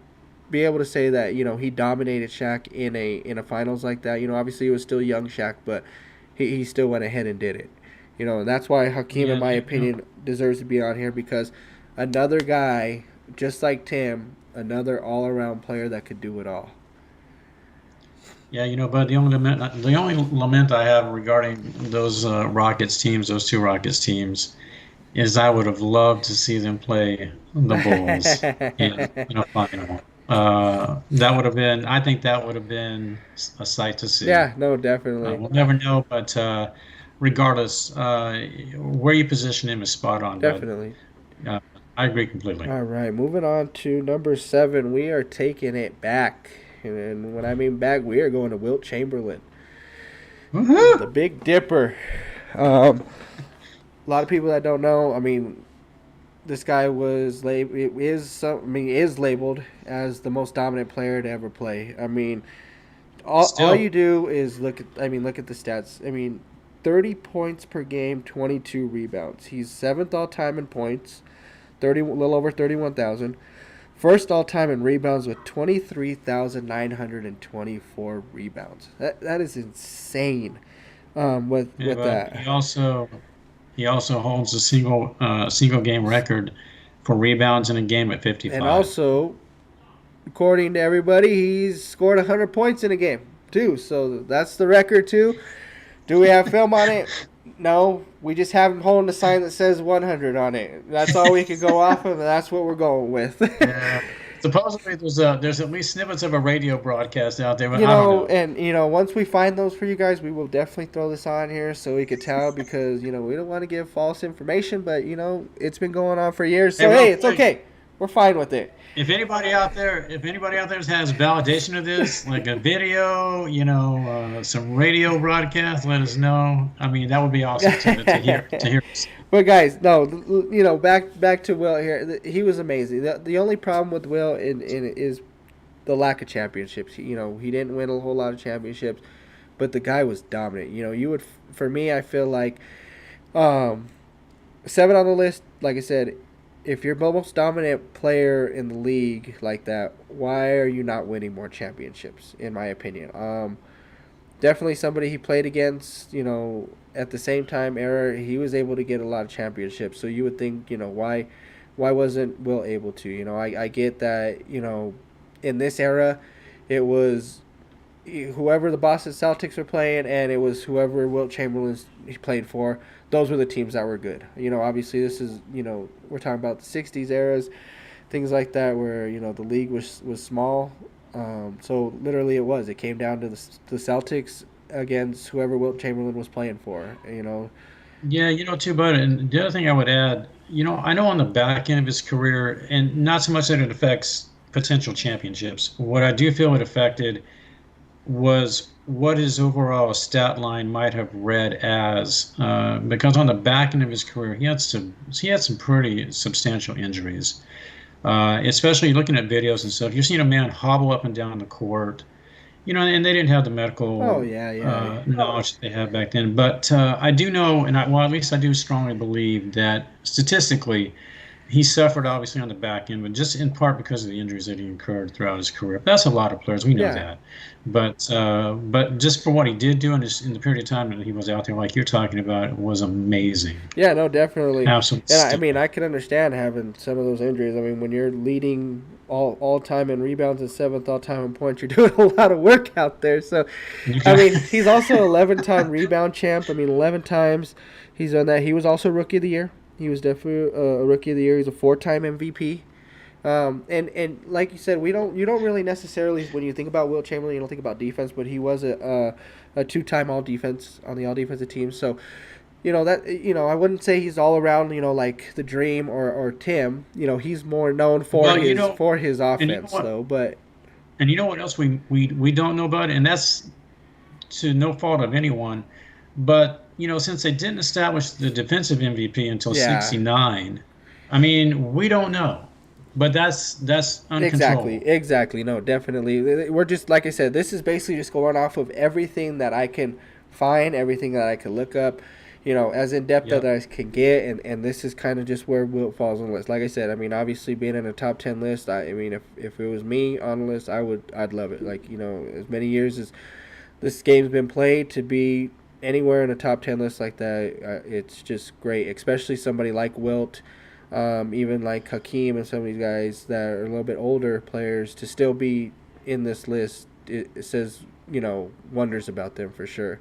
be able to say that he dominated Shaq in a finals like that. Obviously he was still young Shaq, but he still went ahead and did it. And that's why Hakeem, in Yeah, my opinion, deserves to be on here because another guy just like Tim, another all-around player that could do it all. yeah, but the only lament I have regarding those Rockets teams, those two Rockets teams, is I would have loved to see them play the Bulls in a final. That would have been, I think that would have been a sight to see. Yeah, no, definitely. We'll never know, but regardless, where you position him is spot on, bud. Definitely. Uh, I agree completely. All right, moving on to number 7. We are taking it back. And when I mean back, we are going to Wilt Chamberlain, the Woohoo! Big Dipper. A lot of people that don't know, I mean, this guy is labeled as the most dominant player to ever play. I mean, all Still, you do is look at the stats. I mean, 30 points per game, 22 rebounds. He's 7th all time in points, a little over 31,000. First all time in rebounds with 23,924 rebounds. That is insane. yeah, With but he that, also he also holds a single game record for rebounds in a game at and 55. also according to everybody, he's scored 100 points in a game too. So that's the record too. Do we have film on it? No, we just have him holding a sign that says 100 on it. That's all we can go off of, and that's what we're going with. Yeah. Supposedly, there's at least snippets of a radio broadcast out there, but You I don't know, know. and once we find those for you guys, we will definitely throw this on here so we could tell because we don't want to give false information, but it's been going on for years. Hey, So real hey, it's quick, okay. We're fine with it. if anybody out there has validation of this, like a video, some radio broadcast, let us know. I mean, that would be awesome to hear. But guys, no, back to Will here. He was amazing. The only problem with Will in is the lack of championships. He didn't win a whole lot of championships, but the guy was dominant. You would for me, I feel like um, seven on the list. Like I said, if you're the most dominant player in the league like that, why are you not winning more championships? In my opinion, definitely somebody he played against. At the same time era, he was able to get a lot of championships. So you would think, why wasn't Will able to? I get that. In this era, it was whoever the Boston Celtics were playing, and it was whoever Wilt Chamberlain played for. Those were the teams that were good. Obviously this is we're talking about the '60s eras, things like that, where the league was small. So literally, it came down to the Celtics against whoever Wilt Chamberlain was playing for. Yeah, too, bud. And the other thing I would add, I know on the back end of his career, and not so much that it affects potential championships. What I do feel it affected was what his overall stat line might have read as, because on the back end of his career, he had some pretty substantial injuries. Especially looking at videos and stuff, you're seeing a man hobble up and down the court, and they didn't have the Oh medical yeah, yeah. knowledge that they had back then. But I do know, well, at least I do strongly believe that statistically, he suffered obviously on the back end, but just in part because of the injuries that he incurred throughout his career. That's a lot of players, we know Yeah. that. But just for what he did do in the period of time that he was out there, like you're talking about, it was amazing, Yeah, no, definitely. absolutely And I mean, stellar. I can understand having some of those injuries. I mean, when you're leading all time in rebounds and seventh all time in points, you're doing a lot of work out there. So, You I got, mean, he's also 11-time rebound champ. I mean, 11 times he's done that. He was also rookie of the year. He was definitely a rookie of the year. He's a 4-time MVP. And like you said, you don't really necessarily when you think about Wilt Chamberlain, you don't think about defense, but he was a 2-time all defense on the all defensive team. So I wouldn't say he's all around, like the Dream or Tim. He's more known for well, his and you know offense what, though. But and you know what else we don't know about it, and that's to no fault of anyone, but since they didn't establish the defensive MVP until yeah, '69, I mean, we don't know, but that's exactly, uncontrollable. exactly. No, definitely. We're just like I said. This is basically just going off of everything that I can find, everything that I can look up. As in depth that Yep. I can get, and this is kind of just where Wilt falls on the list. Like I said, I mean, obviously being in a top 10 list, I mean, if it was me on the list, I'd love it. Like as many years as this game's been played, to be anywhere in a top 10 list like that, it's just great. Especially somebody like Wilt, even like Hakeem and some of these guys that are a little bit older players to still be in this list. It says wonders about them for sure.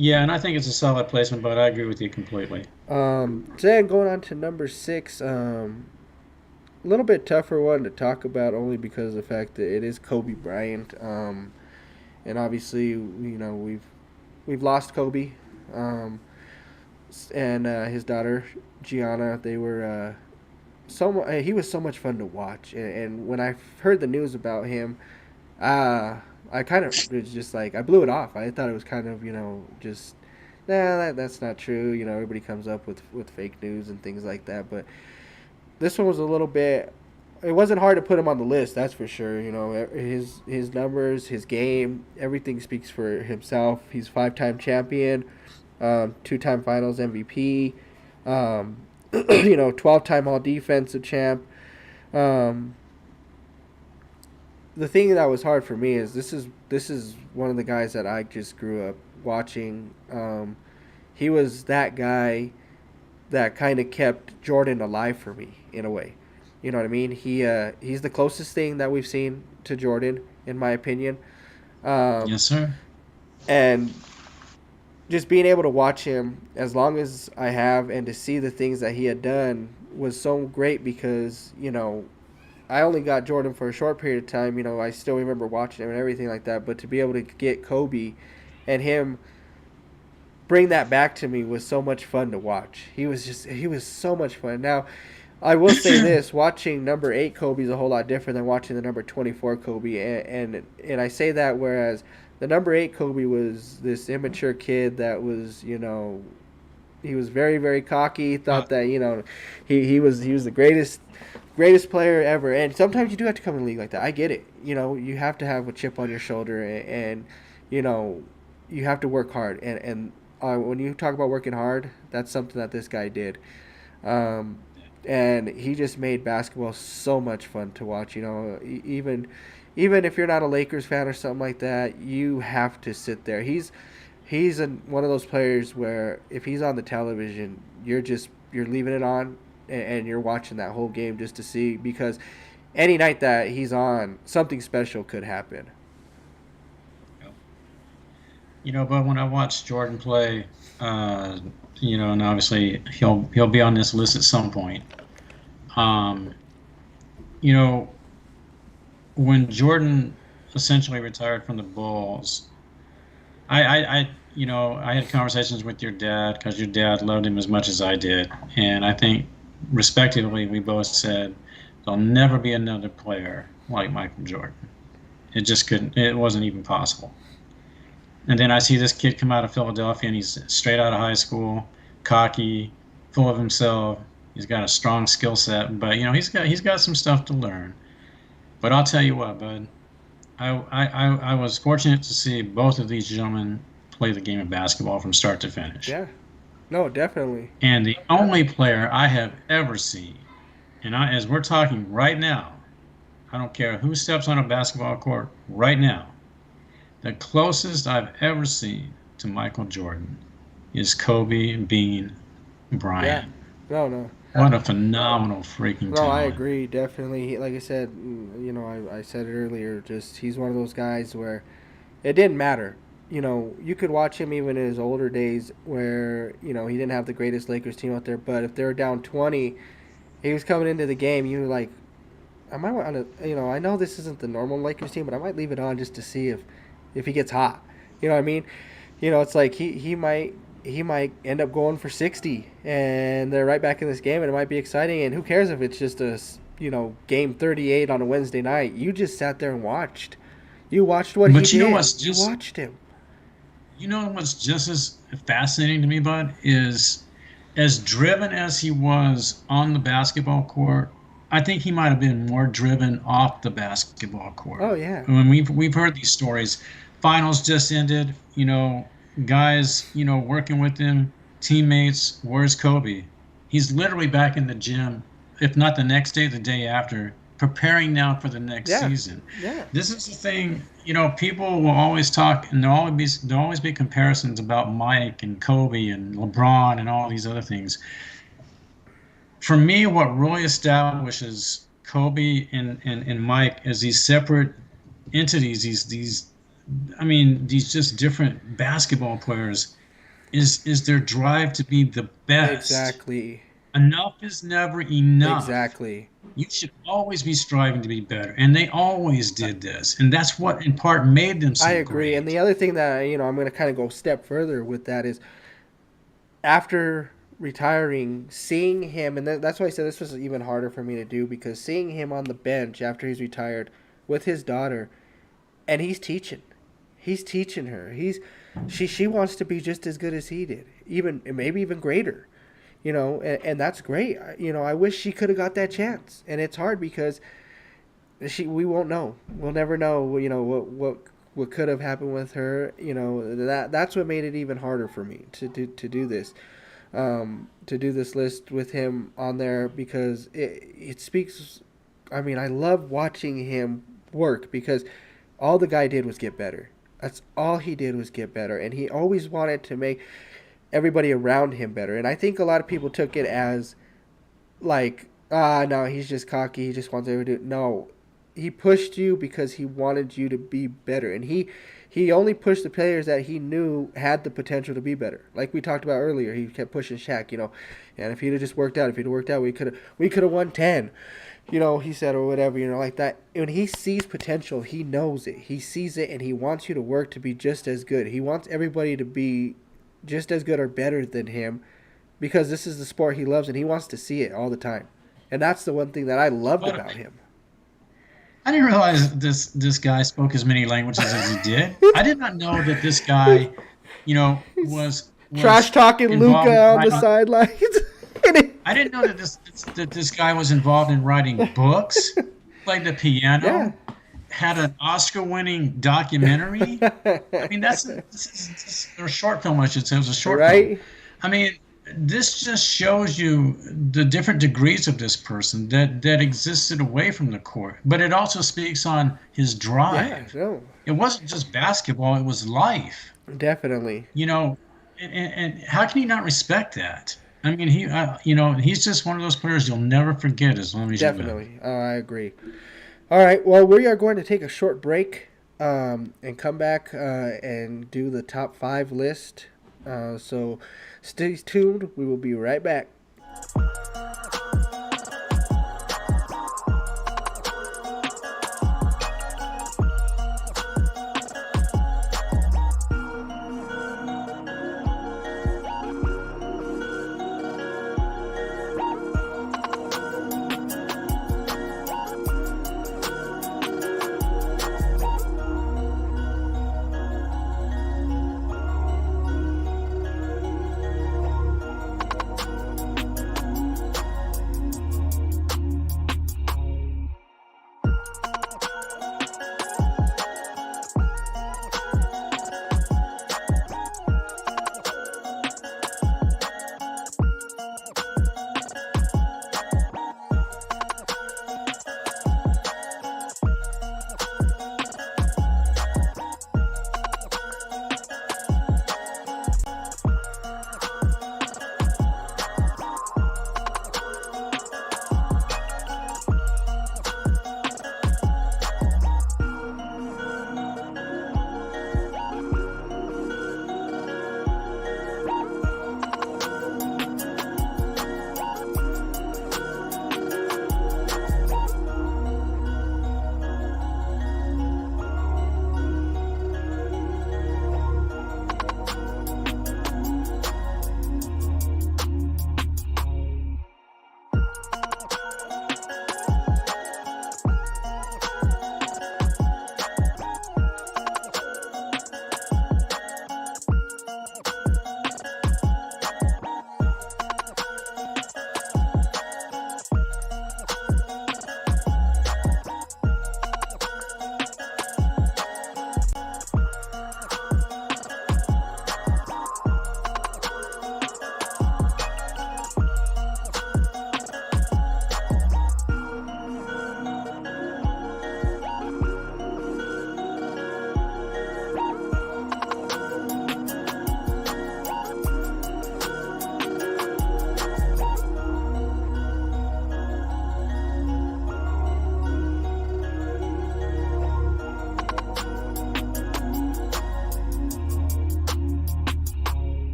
Yeah, and I think it's a solid placement, but I agree with you completely. Then going on to number six, a little bit tougher one to talk about only because of the fact that it is Kobe Bryant. And obviously, we've lost Kobe, um, and his daughter Gianna. They were he was so much fun to watch, and when I heard the news about him, I kind of was just like I blew it off. I thought it was kind of just that's not true. Everybody comes up with fake news and things like that, but this one was a little bit. It wasn't hard to put him on the list, that's for sure. His numbers, his game, everything speaks for himself. He's 5-time champion, 2-time Finals MVP, 12-time All Defensive champ. Um, the thing that was hard for me is this is one of the guys that I just grew up watching. He was that guy that kind of kept Jordan alive for me in a way. You know what I mean? He's the closest thing that we've seen to Jordan, in my opinion. Um, Yes, sir. and just being able to watch him as long as I have and to see the things that he had done was so great because I only got Jordan for a short period of time. I still remember watching him and everything like that. But to be able to get Kobe and him bring that back to me was so much fun to watch. He was so much fun. Now, I will say this: watching number 8 Kobe is a whole lot different than watching the number 24 Kobe, and I say that whereas the number 8 Kobe was this immature kid that was he was very very cocky. Uh, Thought that he was the greatest player ever. And sometimes you do have to come in the league like that. I get it. You have to have a chip on your shoulder, and you know you have to work hard. And when you talk about working hard, that's something that this guy did. Um, and he just made basketball so much fun to watch. Even if you're not a Lakers fan or something like that, you have to sit there. One of those players where if he's on the television, you're leaving it on, and you're watching that whole game just to see, because any night that he's on, something special could happen. but when I watch Jordan play, uh, and obviously he'll be on this list at some point. Um, you know, when Jordan essentially retired from the Bulls, I had conversations with your dad because your dad loved him as much as I did, and I think respectively we both said there'll never be another player like Michael Jordan. It just couldn't. It wasn't even possible. And then I see this kid come out of Philadelphia, and he's straight out of high school, cocky, full of himself. He's got a strong skill set, but he's got some stuff to learn. But I'll tell you what, bud. I was fortunate to see both of these gentlemen play the game of basketball from start to finish. Yeah, no, definitely. And the only player I have ever seen, as we're talking right now, I don't care who steps on a basketball court right now, the closest I've ever seen to Michael Jordan is Kobe Bean Yeah, Bryant. no, no. What a phenomenal freaking No, I talent. agree. Definitely. Like I said, I said it earlier. Just he's one of those guys where it didn't matter. You could watch him even in his older days where he didn't have the greatest Lakers team out there. But if they were down 20, he was coming into the game. You were like, I might want to. I know this isn't the normal Lakers team, but I might leave it on just to see if he gets hot. You know what I mean? It's like he might end up going for 60, and they're right back in this game, and it might be exciting. And who cares if it's just a game 38 on a Wednesday night? You just sat there and watched. You watched what he But did. You watched him. what's just as fascinating to me, bud, is as driven as he was on the basketball court, I think he might have been more driven off the basketball court. Oh yeah, When we've heard these stories, finals just ended, guys, working with him, teammates, where's Kobe? He's literally back in the gym, if not the next day, the day after, preparing now for the next yeah, season. yeah. This is the thing, people will always talk, and there'll always be comparisons about Mike and Kobe and LeBron and all these other things. For me, what really establishes Kobe and Mike as these separate entities, these just different basketball players, is their drive to be the best. Exactly, Enough is never enough. exactly. You should always be striving to be better, and they always did this, and that's what in part made them I so agree. And great. the other thing that I'm going to kind of go a step further with that is after retiring, seeing him, and that's why I said this was even harder for me to do, because seeing him on the bench after he's retired with his daughter, and he's teaching her. She wants to be just as good as he did, even maybe even greater. And that's great. I wish she could have got that chance, and it's hard because we won't know. We'll never know. What could have happened with her. That's what made it even harder for me to do this. To do this list with him on there, because it speaks. I mean, I love watching him work, because all the guy did was get better. That's all he did was get better, and he always wanted to make everybody around him better. And I think a lot of people took it as like, no, he's just cocky. He just wants everybody to. No, he pushed you because he wanted you to be better, and he only pushed the players that he knew had the potential to be better. Like we talked about earlier, he kept pushing Shaq, and if he'd have just worked out, we could have won 10. he said, or whatever, like that. When he sees potential, he knows it. He sees it, and he wants you to work to be just as good. He wants everybody to be just as good or better than him because this is the sport he loves, and he wants to see it all the time. And that's the one thing that I loved But about him. I didn't realize this guy spoke as many languages as he did. I did not know that this guy, Trash was talking involved Luca in on the writing. sidelines. I didn't know that this guy was involved in writing books, played the Yeah. piano, had an Oscar-winning documentary. I mean, this is a short film, I should say. It was a short film. Right? I mean, this just shows you the different degrees of this person that existed away from the court. But it also speaks on his Yeah, drive. no. It wasn't just basketball; it was life. Definitely. You know, and how can you not respect that? I mean, he's just one of those players you'll never forget as long as you live. Definitely. I agree. All right. Well, we are going to take a short break and come back and do the top 5 list. So stay tuned. We will be right back.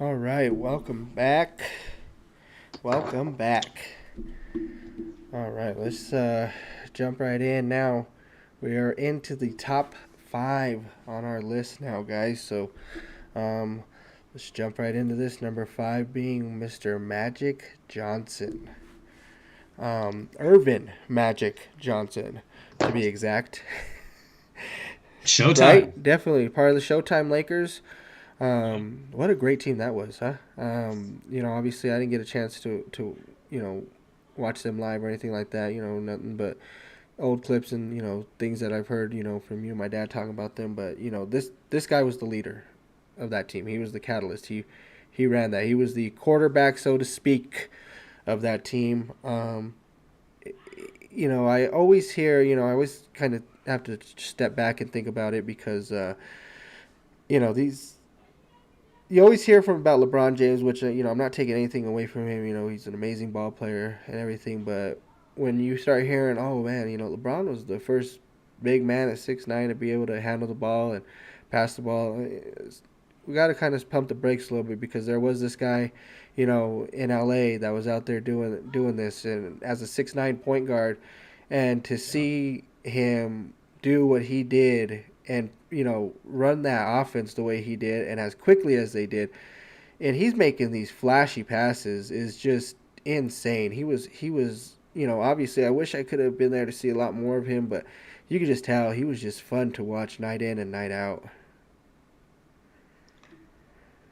All right, welcome back. Welcome back. All right, let's jump right in now. We are into the top 5 on our list now, guys. So let's jump right into this. Number 5 being Mr. Magic Johnson. Irvin Magic Johnson, to be exact. Showtime. right? Definitely part of the Showtime Lakers. What a great team that was, huh? Obviously I didn't get a chance to watch them live or anything like that. Nothing but old clips and things that I've heard from you and my dad talking about them. But this guy was the leader of that team. He was the catalyst. He ran that. He was the quarterback, so to speak, of that team. I always hear. I always kind of have to step back and think about it because these you always hear from about LeBron James, which I'm not taking anything away from him. He's an amazing ball player and everything, but when you start hearing, oh man, LeBron was the first big man at 6'9" to be able to handle the ball and pass the ball, we got to kind of pump the brakes a little bit because there was this guy, in LA that was out there doing this, and as a 6'9" point guard, and to Yeah. see him do what he did and run that offense the way he did and as quickly as they did, and he's making these flashy passes is just insane. He was obviously I wish I could have been there to see a lot more of him, but you could just tell he was just fun to watch night in and night out.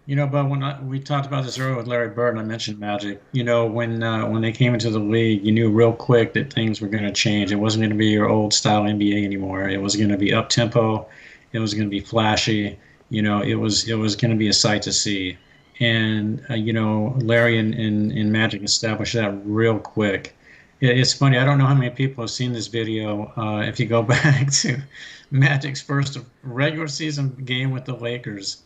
But we talked about this earlier with Larry Bird, and I mentioned Magic. When they came into the league, you knew real quick that things were going to change. It wasn't going to be your old style NBA anymore. It was going to be up tempo. It was going to be flashy. It was going to be a sight to see. And Larry and Magic established that real quick. It's funny. I don't know how many people have seen this video. If you go back to Magic's first regular season game with the Lakers,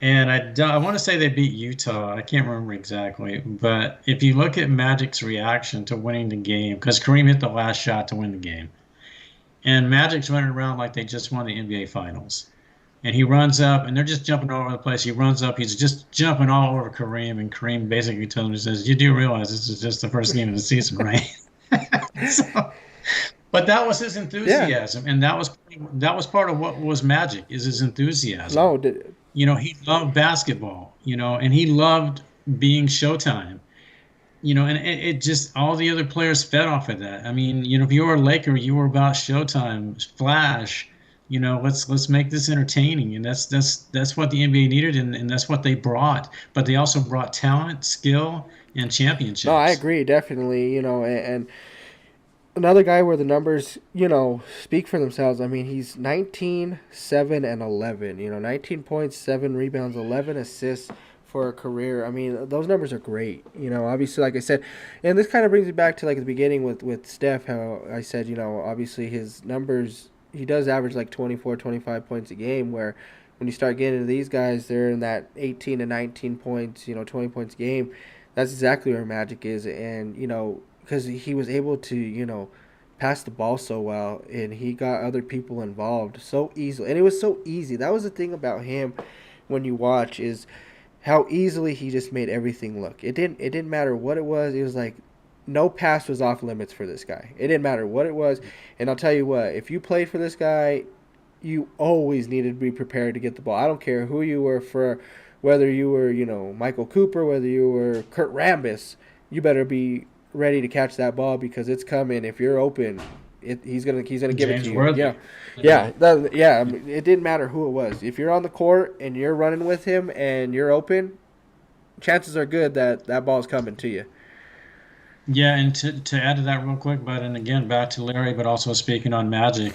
and I want to say they beat Utah. I can't remember exactly. But if you look at Magic's reaction to winning the game, because Kareem hit the last shot to win the game, and Magic's running around like they just won the NBA Finals. And he runs up, and they're just jumping all over the place. He runs up, he's just jumping all over Kareem, and Kareem basically tells him, he says, "You do realize this is just the first game of the season, right?" so, but that was his Yeah. enthusiasm, and that was part of what was Magic, is his enthusiasm. No. He loved basketball, and he loved being Showtime, and it just all the other players fed off of that. I mean, if you were a Laker, you were about Showtime, Flash, let's make this entertaining, and that's what the NBA needed, and that's what they brought. But they also brought talent, skill, and No, I championships. agree definitely. And another guy where the numbers, speak for themselves. I mean, he's 19, 7, and 11. 19 points, 7 rebounds, 11 assists for a career. I mean, those numbers are great. Obviously, like I said, and this kind of brings me back to like the beginning with Steph, how I said, obviously his numbers, he does average like 24, 25 points a game, where when you start getting into these guys, they're in that 18 to 19 points, 20 points a game. That's exactly where Magic is. And, because he was able to, pass the ball so well, and he got other people involved so easily. And it was so easy. That was the thing about him when you watch is how easily he just made everything look. It didn't matter what it was. It was like no pass was off limits for this guy. It didn't matter what it was. And I'll tell you what, if you played for this guy, you always needed to be prepared to get the ball. I don't care who you were, for whether you were, Michael Cooper, whether you were Kurt Rambis, you better be ready to catch that ball because it's coming. If you're open, he's gonna give it to James you. Yeah, Worthy, you yeah, know, yeah. I mean, it didn't matter who it was. If you're on the court and you're running with him and you're open, chances are good that that ball's coming to you. Yeah, and to add to that real quick, but and again back to Larry, but also speaking on Magic,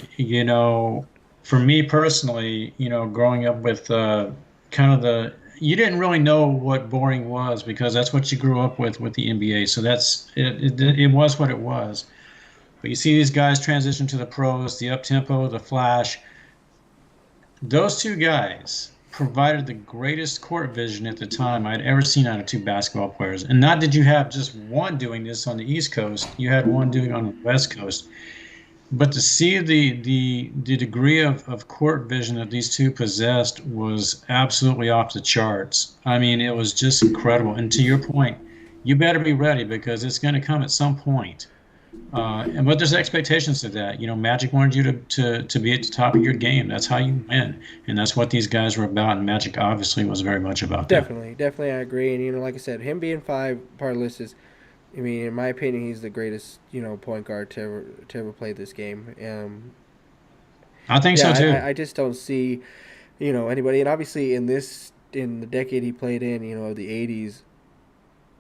for me personally, growing up with kind of you didn't really know what boring was because that's what you grew up with the NBA. So that's it was what it was. But you see these guys transition to the pros, the up tempo, the flash. Those two guys provided the greatest court vision at the time I'd ever seen out of two basketball players. And not did you have just one doing this on the East Coast, you had one doing it on the West Coast. But to see the degree of court vision that these two possessed was absolutely off the charts. I mean, it was just incredible. And to your point, you better be ready because it's going to come at some point. But there's expectations to that. Magic wanted you to be at the top of your game. That's how you win, and that's what these guys were about. And Magic obviously was very much about that. Definitely, definitely, I agree. And like I said, him being five part of the list is, I mean, in my opinion, he's the greatest point guard to ever play this game. I think Yeah, so too. I just don't see, anybody. And obviously, in the decade he played in, the '80s,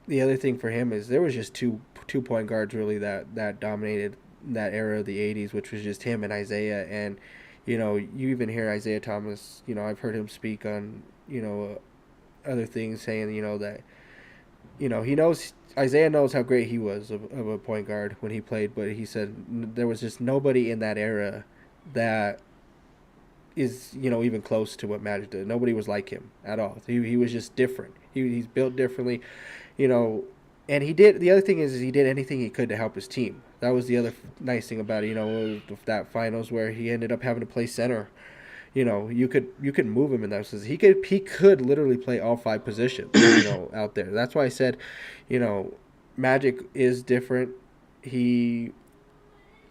the other thing for him is there was just two point guards really that dominated that era of the '80s, which was just him and Isaiah. And you even hear Isaiah Thomas. I've heard him speak on other things, saying that he knows Isaiah knows how great he was of a point guard when he played, but he said there was just nobody in that era that is even close to what Magic did. Nobody was like him at all. He was just different. He's built differently, you know. And he did. The other thing is he did anything he could to help his team. That was the other nice thing about it. That finals where he ended up having to play center. You could move him in that sense. He could literally play all five positions. Out there. That's why I said, you know, Magic is different. He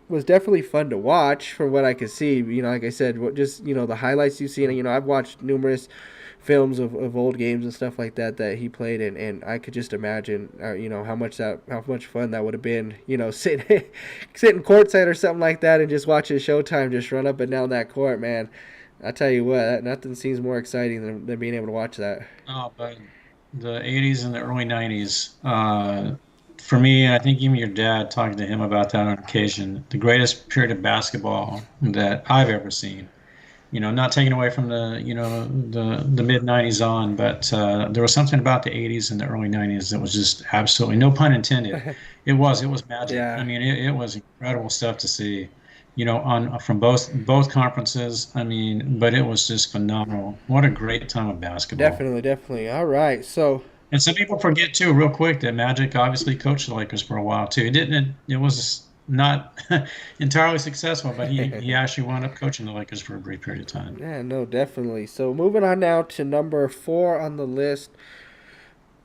was definitely fun to watch from what I could see. Like I said, just the highlights you've seen. I've watched numerous films of old games and stuff like that he played in, and I could just imagine, how much fun that would have been. Sitting courtside or something like that, and just watching Showtime just run up and down that court, man. I tell you what, nothing seems more exciting than being able to watch that. Oh, but the 80s and the early 90s, for me, I think even your dad talking to him about that on occasion, the greatest period of basketball that I've ever seen. Not taking away from the mid 90s on, but there was something about the 80s and the early 90s that was just absolutely, no pun intended. It was magic. I Yeah, mean, it was incredible stuff to see, on from both conferences. I mean, but it was just phenomenal. What a great time of basketball. definitely, definitely. All right, so And some people forget too, real quick, that Magic obviously coached the Lakers for a while too. It was not entirely successful, but he actually wound up coaching the Lakers for a brief period of time. yeah, no, definitely. So moving on now to number 4 on the list.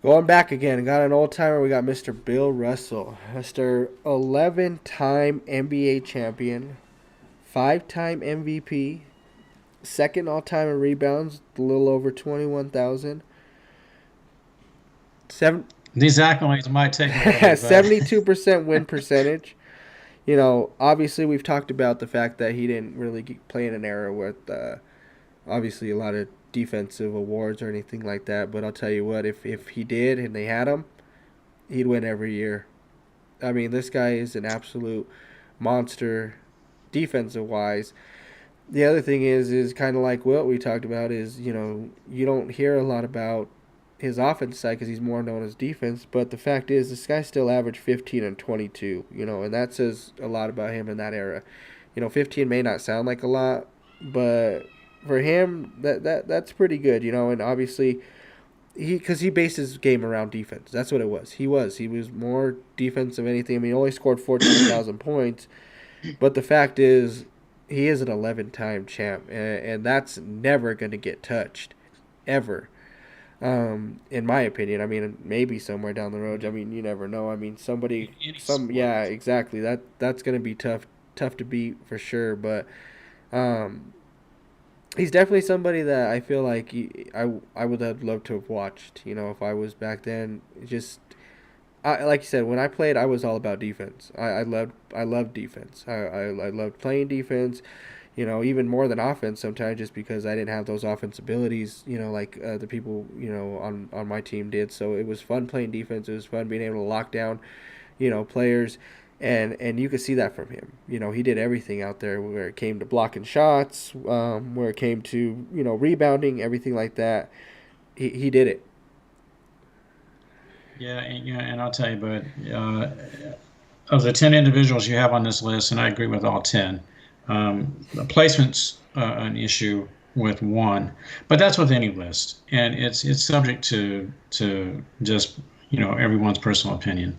Going back again, got an old timer. We got Mr. Bill Russell, Mr. 11-time NBA champion, 5-time MVP, second all time in rebounds, a little over 21,000. These accolades might take a little bit, but 72% win percentage. Obviously we've talked about the fact that he didn't really play in an era with obviously a lot of defensive awards or anything like that. But I'll tell you what, if he did and they had him, he'd win every year. I mean, this guy is an absolute monster defensive wise. The other thing is kind of like what we talked about is you don't hear a lot about his offense side because he's more known as defense. But the fact is, this guy still averaged 15 and 22. And that says a lot about him in that era. 15 may not sound like a lot, but for him, that's pretty good. And obviously because he based his game around defense. That's what it was. He was more defense than anything. I mean, he only scored 14,000 points, but the fact is, he is an 11-time champ, and that's never going to get touched, ever. In my opinion, I mean, maybe somewhere down the road. I mean, you never know. I mean, any yeah, sport. exactly. That's going to be tough to beat for sure. But um, he's definitely somebody that I feel like I would have loved to have watched. If I was back then. Just like you said, when I played, I was all about defense. I loved defense. I loved playing defense. Even more than offense sometimes, just because I didn't have those offense abilities. Like the people on my team did. So it was fun playing defense. It was fun being able to lock down, players. And you could see that from him. He did everything out there where it came to blocking shots, where it came to rebounding, everything like that. He did it. And I'll tell you, but of the 10 individuals you have on this list, and I agree with all 10, the placement's an issue with one, but that's with any list, and it's subject to just everyone's personal opinion.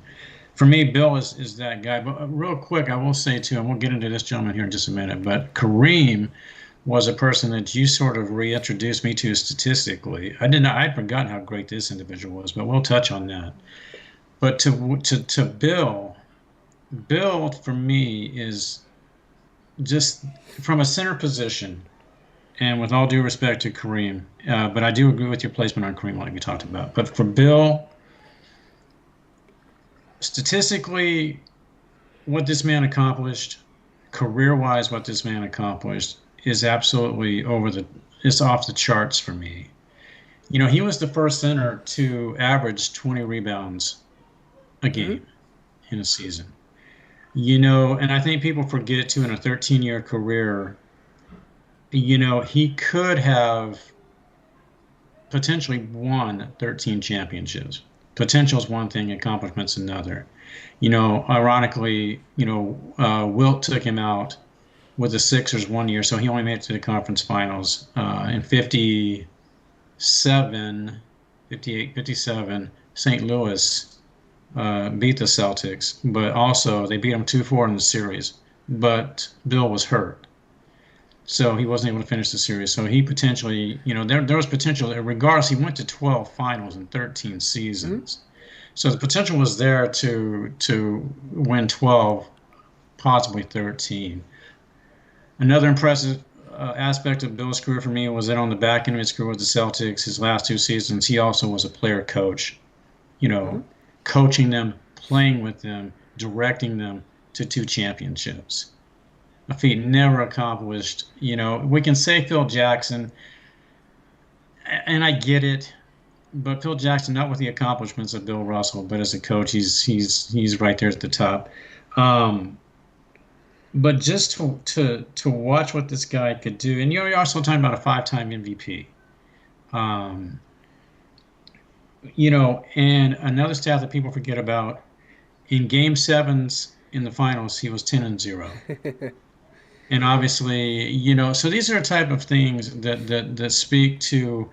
For me, Bill is that guy. But real quick, I will say too, and we'll get into this gentleman here in just a minute. But Kareem was a person that you sort of reintroduced me to statistically. I'd forgotten how great this individual was, but we'll touch on that. But to Bill for me is just from a center position, and with all due respect to Kareem, but I do agree with your placement on Kareem, like we talked about. But for Bill, statistically, what this man accomplished, career-wise, what this man accomplished is absolutely it's off the charts for me. You know, he was the first center to average 20 rebounds a Mm-hmm. game in a season. You know, and I think people forget too in a 13-year career, you know, he could have potentially won 13 championships. Potential is one thing, accomplishment's another. You know, ironically, Wilt took him out with the Sixers one year, so he only made it to the conference finals in 57, 58, 57. St. Louis beat the Celtics, but also they beat them 2-4 in the series. But Bill was hurt, so he wasn't able to finish the series. So he potentially, there was potential there. Regardless, he went to 12 finals in 13 Mm-hmm. seasons. So the potential was there to win 12, possibly 13. Another impressive aspect of Bill's career for me was that on the back end of his career with the Celtics, his last two seasons, he also was a player coach, you Mm-hmm. know, coaching them, playing with them, directing them to two championships. A feat never accomplished. You know, we can say Phil Jackson, and I get it, but Phil Jackson, not with the accomplishments of Bill Russell, but as a coach, he's right there at the top. Um, but just to watch what this guy could do, and you're also talking about a five-time MVP. Um, and another stat that people forget about in Game Sevens in the finals, he was 10-0. And obviously, so these are the type of things that speak to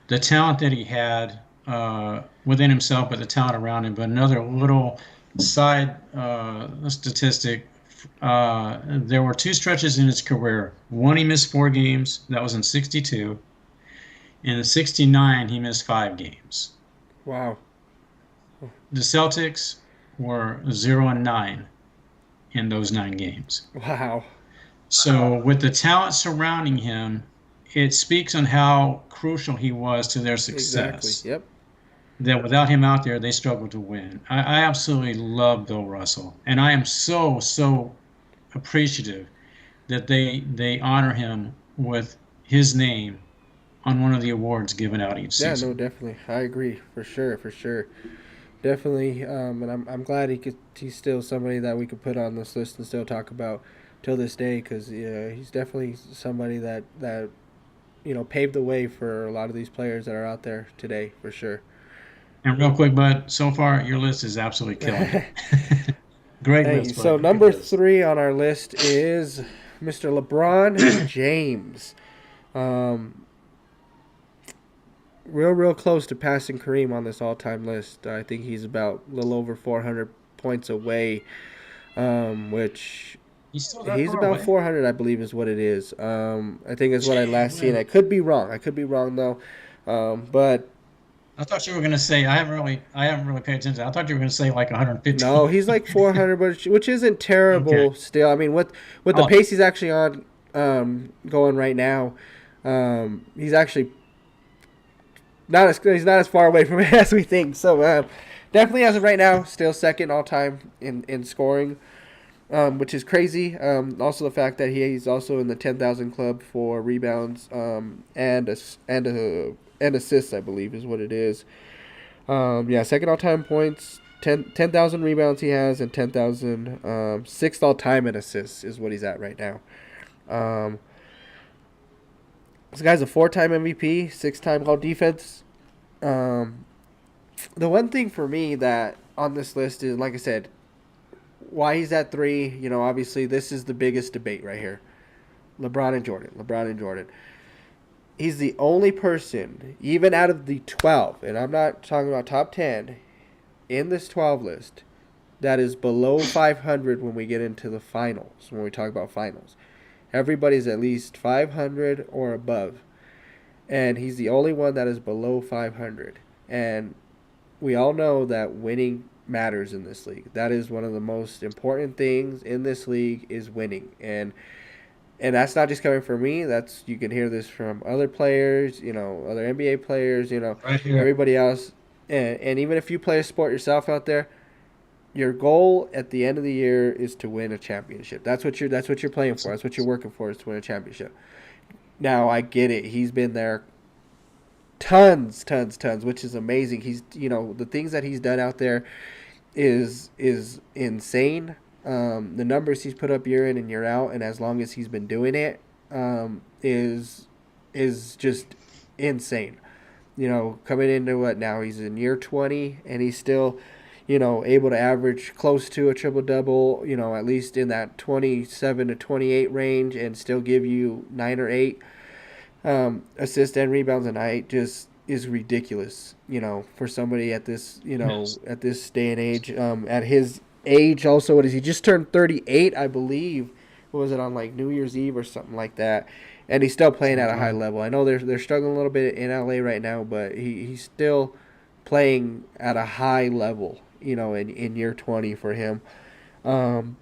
the talent that he had within himself, but the talent around him. But another little side statistic: there were two stretches in his career. One, he missed 4 games. That was in '62. In '69, he missed 5 games. Wow. The Celtics were 0-9 in those 9 games. Wow. So, with the talent surrounding him, it speaks on how crucial he was to their Exactly. success. Yep. That without him out there, they struggled to win. I absolutely love Bill Russell, and I am so appreciative that they honor him with his name on one of the awards given out each Yeah. No. season. Definitely. I agree. For sure. For sure. Definitely. And I'm glad he's still somebody that we could put on this list and still talk about till this day because he's definitely somebody that paved the way for a lot of these players that are out there today for sure. And real quick, bud, so far your list is absolutely killing Thank it. Great you. list, So bud. Great number list. 3 on our list is Mr. LeBron James. Um, real close to passing Kareem on this all-time list. I think he's about a little over 400 points away, which He's still that he's far about away? 400, I believe, is what it is. I think is what I Gee last seen. I whiz. could be wrong. I could be wrong though. But I thought you were gonna say I haven't really paid attention. I thought you were gonna say like no, 150. he's like 400, which isn't Okay. terrible still. I mean, with the Oh, pace he's actually on, going right now, he's actually he's not as far away from it as we think. So definitely as of right now, still second all time in scoring, which is crazy. Also the fact that he's also in the 10,000 club for rebounds, and assists, I believe is what it is. Yeah, second all time points. 10,000 rebounds he has, and 10,000, sixth all time in assists is what he's at right now. Um, this guy's a 4-time MVP, 6-time All Defense. Um, the one thing for me that on this list is, like I said, why he's at 3. Obviously this is the biggest debate right here. LeBron and Jordan. LeBron and Jordan. He's the only person, even out of the 12, and I'm not talking about top 10, in this 12 list, that is below 500 when we get into the finals, when we talk about finals. Everybody's at least 500 or above. And he's the only one that is below 500. And we all know that winning matters in this league. That is one of the most important things in this league is winning. And that's not just coming from me. That's you can hear this from other players, other NBA players, right here. everybody else. And even if you play a sport yourself out there, your goal at the end of the year is to win a championship. That's what you're playing for. That's what you're working for, is to win a championship. Now I get it. He's been there tons, which is amazing. He's the things that he's done out there is insane. The numbers he's put up year in and year out, and as long as he's been doing it, is just insane. Coming into what now, he's in year 20, and he's still, able to average close to a triple double, at least in that 27 to 28 range, and still give you 9 or 8 assists and rebounds a night. Just is ridiculous, for somebody at this, Yes. at this day and age. At his age, also, what is he just turned 38, I believe? What was it, on like New Year's Eve or something like that? And he's still playing at a high level. I know they're struggling a little bit in LA right now, but he's still playing at a high level, in year 20 for him. Um,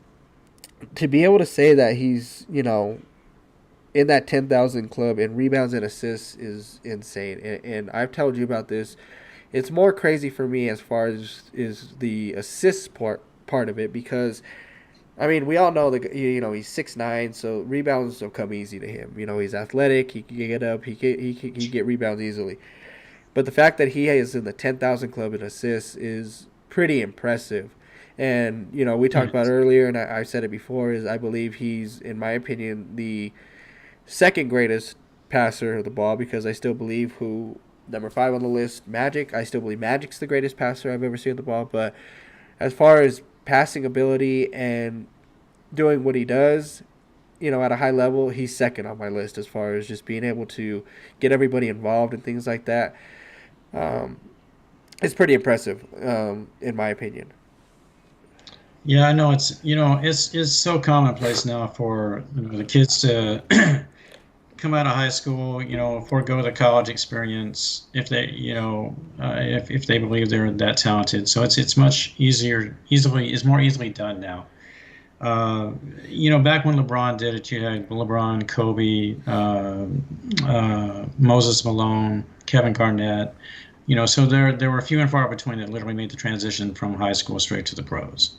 to be able to say that he's, in that 10,000 club in rebounds and assists is insane. And I've told you about this. It's more crazy for me as far as is the assist part of it, because I mean, we all know that he's 6'9", so rebounds will come easy to him. He's athletic. He can get up. He can get rebounds easily. But the fact that he is in the 10,000 club in assists is pretty impressive. And we talked about Yes. earlier, and I said it before, is I believe he's, in my opinion, the second greatest passer of the ball, because I still believe who number 5 on the list, Magic. I still believe Magic's the greatest passer I've ever seen the ball. But as far as passing ability and doing what he does, at a high level, he's second on my list as far as just being able to get everybody involved and things like that. Um, it's pretty impressive, in my opinion. Yeah, I know it's so commonplace now for the kids to come out of high school, forego the college experience if they, if they believe they're that talented. So it's much easily is more easily done now. Uh, Back when LeBron did it, you had LeBron, Kobe, Moses Malone, Kevin Garnett. So there were few and far between that literally made the transition from high school straight to the pros.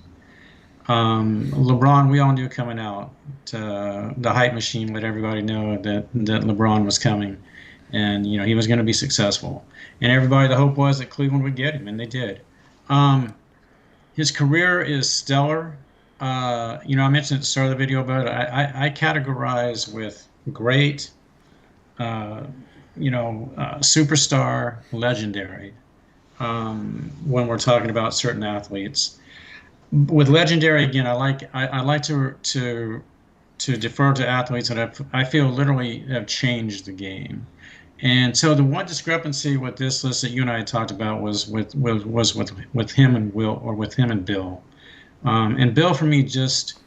LeBron, we all knew coming out. The hype machine let everybody know that LeBron was coming, and he was going to be successful. And everybody, the hope was that Cleveland would get him, and they did. Um, his career is stellar. I mentioned at the start of the video, but I categorize with great, uh, superstar, legendary. When we're talking about certain athletes, with legendary again, I like to defer to athletes that I feel literally have changed the game. And so the one discrepancy with this list that you and I had talked about was with him and Will, or with him and Bill. And Bill, for me, just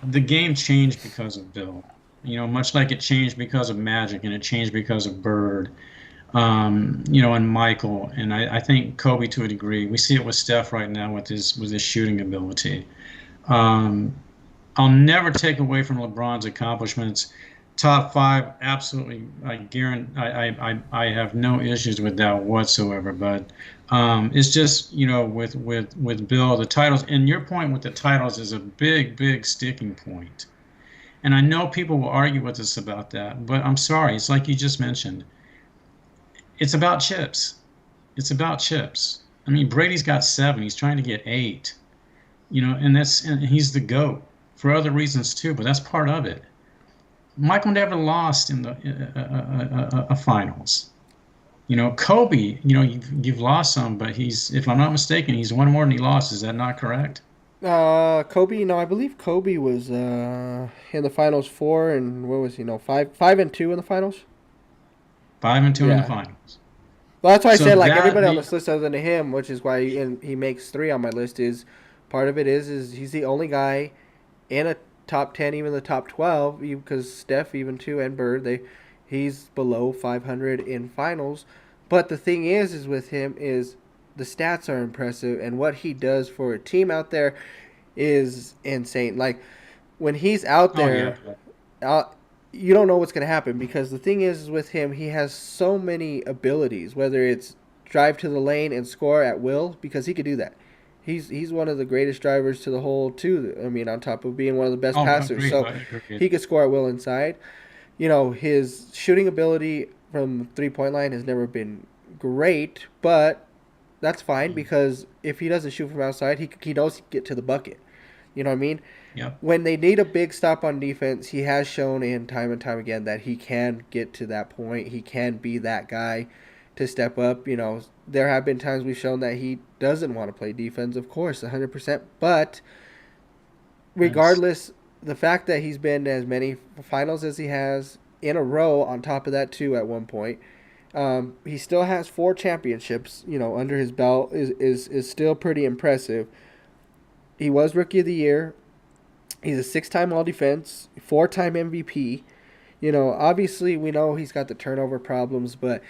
the game changed because of Bill. Much like it changed because of Magic, and it changed because of Bird, and Michael, and I think Kobe to a degree. We see it with Steph right now with his shooting ability. Um, I'll never take away from LeBron's accomplishments. Top five, absolutely. I guarantee. I have no issues with that whatsoever. But it's just with Bill, the titles, and your point with the titles is a big sticking point. And I know people will argue with us about that, but I'm sorry. It's like you just mentioned. It's about chips. It's about chips. I mean, Brady's got 7. He's trying to get 8. And he's the GOAT for other reasons too, but that's part of it. Michael never lost in the finals. Kobe. You've lost some, but if I'm not mistaken, he's won more than he lost. Is that not correct? Kobe. No, I believe Kobe was in the finals 4, and what was he? No, 5 and 2 in the finals. 5 and 2 in the Yeah. finals. Well, that's why I So said, like, that everybody on the this list other than him, which is why he makes 3 on my list. Is part of it is he's the only guy in a top 10, even the top 12, because Steph even too, and Bird, he's below 500 in finals. But the thing is with him is the stats are impressive, and what he does for a team out there is insane. Like, when he's out oh yeah, there, uh, you don't know what's going to happen, because the thing is with him, he has so many abilities, whether it's drive to the lane and score at will, because he could do that. He's one of the greatest drivers to the hole too. I mean, on top of being one of the best Oh, passers, agreed. so Agreed. he could score at will inside. His shooting ability from 3 point line has never been great, but that's fine Mm. because if he doesn't shoot from outside, he knows he can get to the bucket. You know what I mean? Yep. When they need a big stop on defense, he has shown in time and time again that he can get to that point. He can be that guy to step up. There have been times we've shown that he doesn't want to play defense, of course, 100%. But Yes. regardless, the fact that he's been to as many finals as he has in a row, on top of that, too, at one point, he still has 4 championships, under his belt, is still pretty impressive. He was Rookie of the Year. He's a 6-time All Defense, 4-time MVP. Obviously we know he's got the turnover problems, but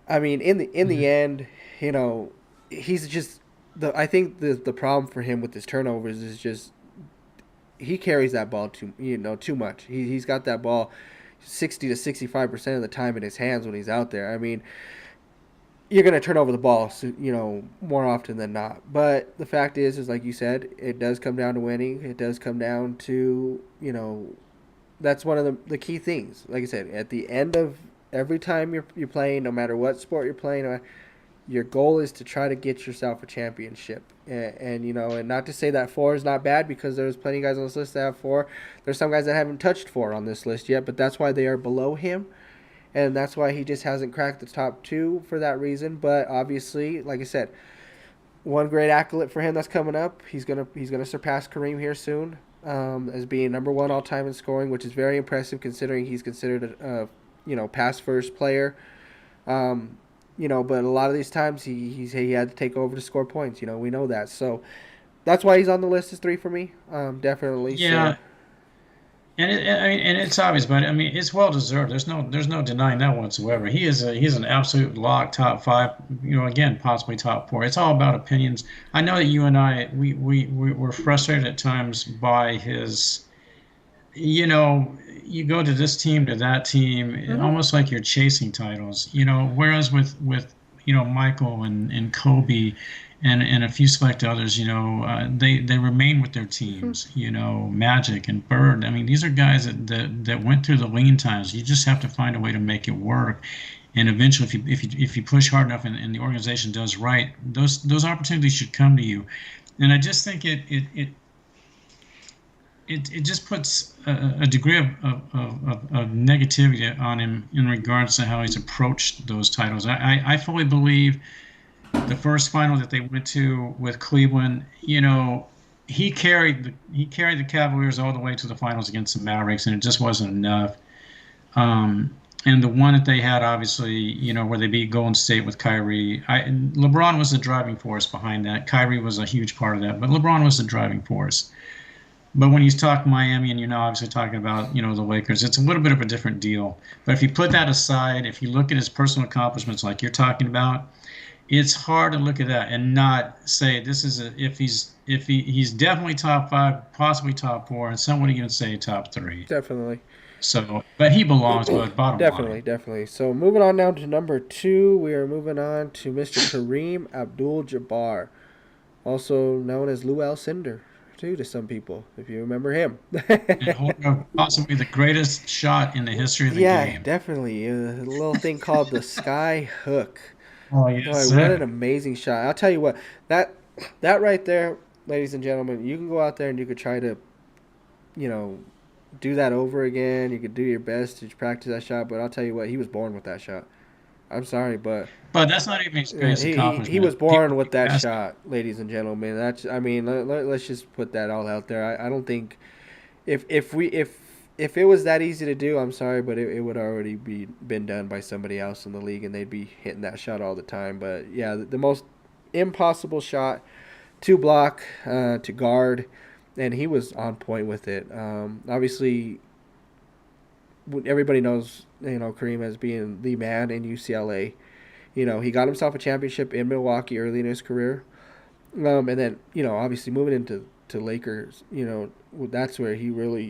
I mean, in the Mhm. end, you know, he's just the. I think the problem for him with his turnovers is just he carries that ball too much. He's got that ball 60 to 65% of the time in his hands when he's out there. I mean, you're going to turn over the ball, more often than not. But the fact is like you said, it does come down to winning. It does come down to, that's one of the key things. Like I said, at the end of every time you're playing, no matter what sport you're playing, your goal is to try to get yourself a championship. And not to say that 4 is not bad, because there's plenty of guys on this list that have 4. There's some guys that haven't touched 4 on this list yet, but that's why they are below him, and that's why he just hasn't cracked the top 2 for that reason. But obviously, like I said, one great accolade for him that's coming up. He's gonna surpass Kareem here soon, as being number 1 all time in scoring, which is very impressive considering he's considered a pass first player. Um, but a lot of these times he had to take over to score points. We know that, so that's why he's on the list as 3 for me. Definitely. So Yeah, I mean, and it's obvious, but I mean, it's well deserved. There's no denying that whatsoever. He's an absolute lock, top five. Again, possibly top four. It's all about opinions. I know that you and I, we were frustrated at times by his. You go to this team to that team, hmm almost like you're chasing titles. Whereas with Michael and Kobe and a few select others, they remain with their hmm teams. Magic and Bird. I mean, these are guys that went through the lean times. You just have to find a way to make it work. And eventually, if you push hard enough and the organization does right, those opportunities should come to you. And I just think it just puts a degree of negativity on him in regards to how he's approached those titles. I fully believe the first final that they went to with Cleveland, he carried the Cavaliers all the way to the finals against the Mavericks, and it just wasn't enough. And the one that they had, obviously, where they beat Golden State with Kyrie, LeBron was the driving force behind that. Kyrie was a huge part of that, but LeBron was the driving force. But when you talk Miami and you're now obviously talking about, the Lakers, it's a little bit of a different deal. But if you put that aside, if you look at his personal accomplishments like you're talking about, it's hard to look at that and not say this is if he's definitely top five, possibly top four, and some would even say top three. definitely, So, but he belongs. But bottom line, definitely. So moving on now to number 2, we are moving on to Mr. Kareem Abdul-Jabbar, also known as Lou Alcindor, too, to some people, if you remember him. and holding up possibly the greatest shot in the history of the Yeah, game. definitely. A little thing called the sky hook. Oh yes, Boy, what an sir. amazing shot! I'll tell you what, that right there, ladies and gentlemen, you can go out there and you could try to, you know, do that over again. You could do your best to practice that shot, but I'll tell you what, he was born with that shot. I'm sorry, but But that's not even his greatest he was accomplishment. He born was with that fantastic. shot, ladies and gentlemen. That's I mean, let's just put that all out there. I don't think if it was that easy to do, I'm sorry, but it would already be been done by somebody else in the league, and they'd be hitting that shot all the time. But yeah, the most impossible shot to block, to guard, and he was on point with it. Obviously, everybody knows Kareem as being the man in UCLA. He got himself a championship in Milwaukee early in his career, and then obviously moving into to Lakers, that's where he really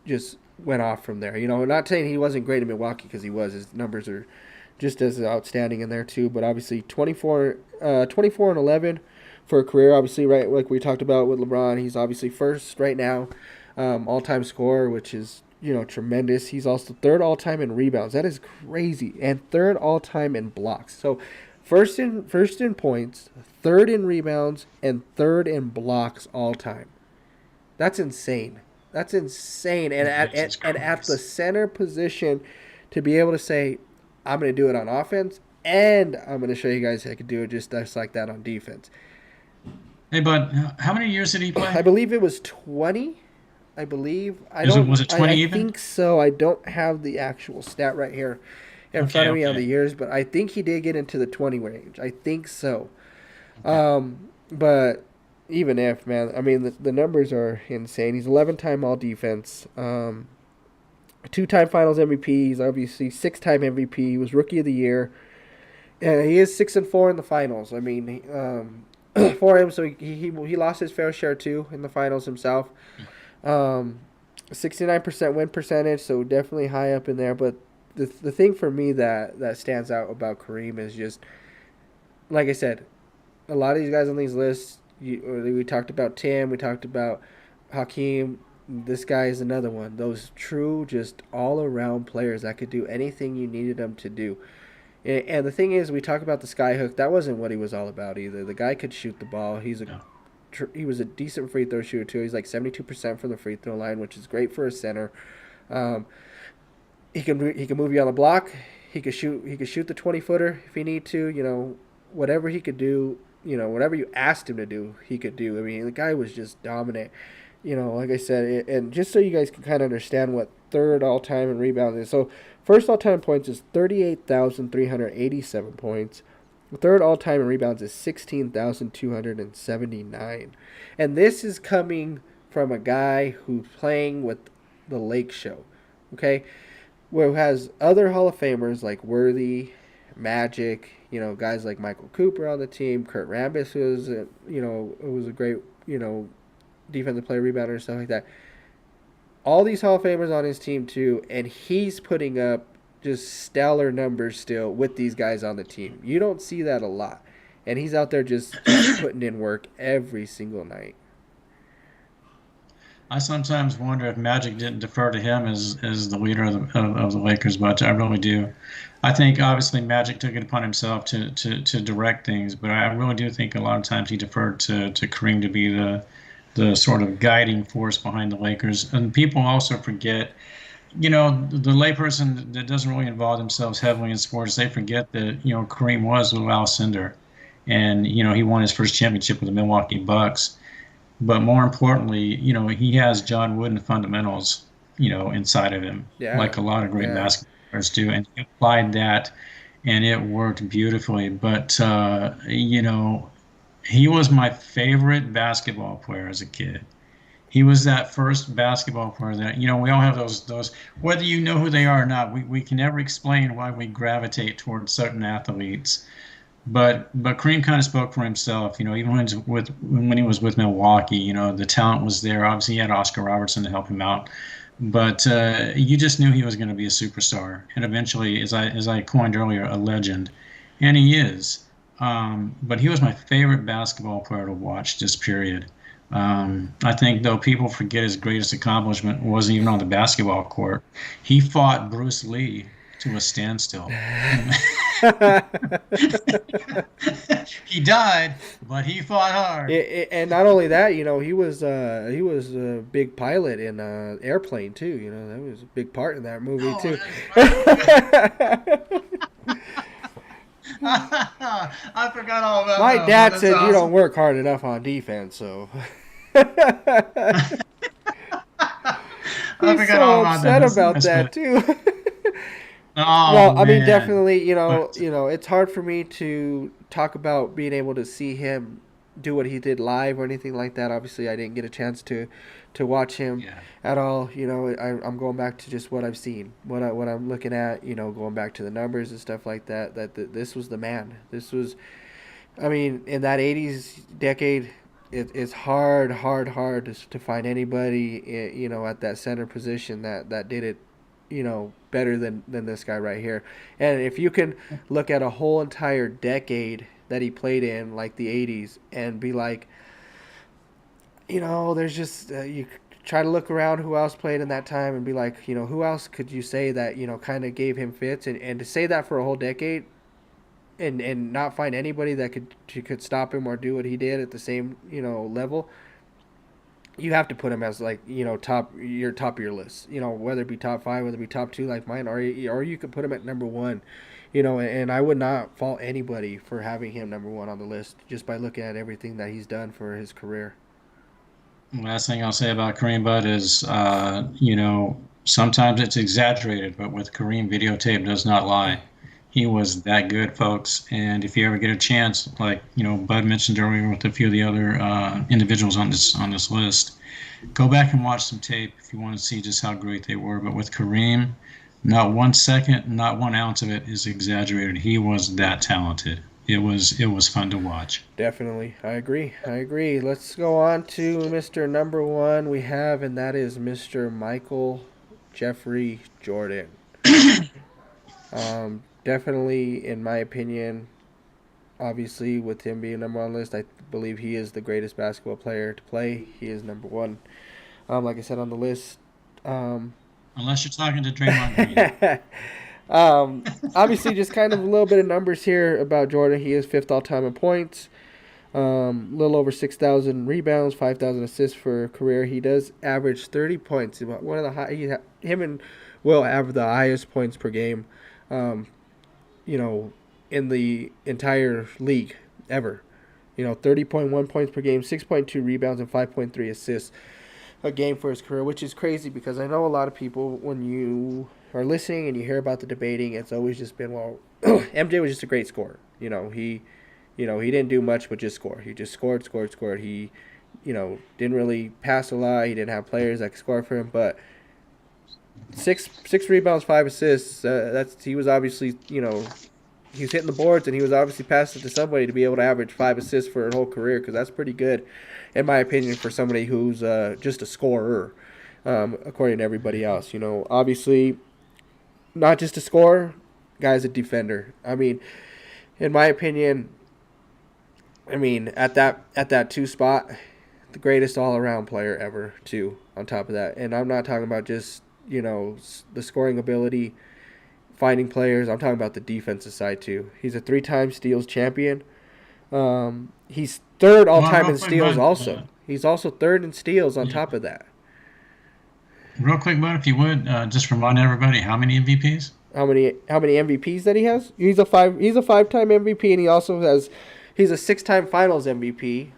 just went off from there. Not saying he wasn't great in Milwaukee, because he was. His numbers are just as outstanding in there too. But obviously 24 and 11 for a career. Obviously, right, like we talked about with LeBron, he's obviously first right now, all-time scorer, which is tremendous. He's also third all-time in rebounds. That is crazy, and third all-time in blocks. So, first in points, third in rebounds, and third in blocks all-time. That's insane. That's insane. And It at, is. at It's and at the crazy. center position, to be able to say, I'm going to do it on offense, and I'm going to show you guys I could do it just like that on defense. Hey, bud, how many years did he I play? believe it was 20. I believe. I Is it don't. was it I 20 even? think so. I don't have the actual stat right here in Okay, front of me on the okay. years, but I think he did get into the 20 range. I think so. Okay. But even if, man, I mean, the numbers are insane. He's 11-time All Defense, two-time Finals MVP. He's obviously six-time MVP. He was Rookie of the Year. He is 6-4 in the finals. I mean, for him, so he lost his fair share too in the finals himself. Um, 69% win percentage, so definitely high up in there. But the thing for me that stands out about Kareem is just like I said, a lot of these guys on these lists. We talked about Tim. We talked about Hakeem. This guy is another one. Those true, just all around players that could do anything you needed them to do. And the thing is, we talk about the skyhook. That wasn't what he was all about either. The guy could shoot the ball. No. He was a decent free throw shooter too. He's like 72% from the free throw line, which is great for a center. Um, he can move you on the block. He could shoot the 20 footer if he need to. Whatever he could do. Whatever you asked him to do, he could do. I mean, the guy was just dominant. Like I said, and just so you guys can kind of understand what third all time in rebounds is. So first all time points is 38,387 points. Third all time in rebounds is 16,279. And this is coming from a guy who's playing with the Lake Show. Okay? Who has other Hall of Famers like Worthy, Magic, guys like Michael Cooper on the team, Kurt Rambis, who was a great, defensive player, rebounder, and stuff like that. All these Hall of Famers on his team too, and he's putting up just stellar numbers still with these guys on the team. You don't see that a lot, and he's out there just putting in work every single night. I sometimes wonder if Magic didn't defer to him as the leader of the Lakers, but I really do. I think obviously Magic took it upon himself to direct things, but I really do think a lot of times he deferred to Kareem to be the sort of guiding force behind the Lakers. And people also forget, the layperson that doesn't really involve themselves heavily in sports, they forget that, Kareem was with Alcindor. And, he won his first championship with the Milwaukee Bucks. But more importantly, he has John Wooden fundamentals, inside of him, Yeah, like a lot of great yeah, basketball players do. And he applied that and it worked beautifully. But, he was my favorite basketball player as a kid. He was that first basketball player that, we all have those, whether you know who they are or not, we can never explain why we gravitate towards certain athletes. But Kareem kind of spoke for himself, even when he was with Milwaukee, the talent was there. Obviously, he had Oscar Robertson to help him out, but you just knew he was going to be a superstar, and eventually, as I coined earlier, a legend, and he is. But he was my favorite basketball player to watch. This period. I think though people forget his greatest accomplishment wasn't even on the basketball court. He fought Bruce Lee to a standstill. He died, but he fought hard. and not only that, he was a big pilot in Airplane too. That was a big part in that movie Oh, too. that's right. I forgot all about My that one. dad That's said you don't awesome. work hard enough on defense, so I he's forgot all so about that. upset about That's that funny. too. Oh Well, I mean, man. definitely, But it's hard for me to talk about being able to see him do what he did live or anything like that. Obviously, I didn't get a chance to watch him yeah, at all. I'm going back to just what I've seen, what I'm looking at. Going back to the numbers and stuff like that. This was the man. This was, I mean, in that '80s decade. It's hard to find anybody, at that center position that did it, better than this guy right here. And if you can look at a whole entire decade that he played in, like the 80s, and be like, there's just you try to look around who else played in that time and be like, who else could you say that kind of gave him fits, and to say that for a whole decade and not find anybody that could stop him or do what he did at the same level. You have to put him as like top of your list. Whether it be top five, whether it be top two like mine, or you could put him at number one. And I would not fault anybody for having him number one on the list just by looking at everything that he's done for his career. Last thing I'll say about Kareem Budd is, sometimes it's exaggerated, but with Kareem, videotape does not lie. He was that good, folks. And if you ever get a chance, like Bud mentioned earlier with a few of the other individuals on this list, go back and watch some tape if you want to see just how great they were. But with Kareem, not 1 second, not 1 ounce of it is exaggerated. He was that talented. It was fun to watch. Definitely. I agree. Let's go on to Mr. Number One we have, and that is Mr. Michael Jeffrey Jordan. Definitely, in my opinion, obviously, with him being number one on the list, I believe he is the greatest basketball player to play. He is number one. Like I said on the list. Unless you're talking to Draymond Green. Obviously, just kind of a little bit of numbers here about Jordan. He is fifth all time in points. A little over 6,000 rebounds, 5,000 assists for a career. He does average 30 points. One of the high. Him and Will have the highest points per game. In the entire league ever. 30.1 points per game, 6.2 rebounds, and 5.3 assists a game for his career, which is crazy because I know a lot of people, when you are listening and you hear about the debating, it's always just been, well, MJ was just a great scorer. He didn't do much but just score. He just scored. He, didn't really pass a lot. He didn't have players that could score for him, but six rebounds, 5 assists. He was obviously, he was hitting the boards, and he was obviously passing to somebody to be able to average 5 assists for a whole career, because that's pretty good, in my opinion, for somebody who's just a scorer, according to everybody else. Obviously, not just a scorer, guy's a defender. I mean, in my opinion, at that 2 spot, the greatest all-around player ever, too, on top of that. And I'm not talking about just, the scoring ability, finding players. I'm talking about the defensive side, too. He's a 3-time steals champion. He's third all-time in steals also. He's also third in steals on top of that. Real quick, Bud, if you would, just remind everybody, how many MVPs? How many MVPs that he has? He's a 5-time MVP, and he's a 6-time Finals MVP.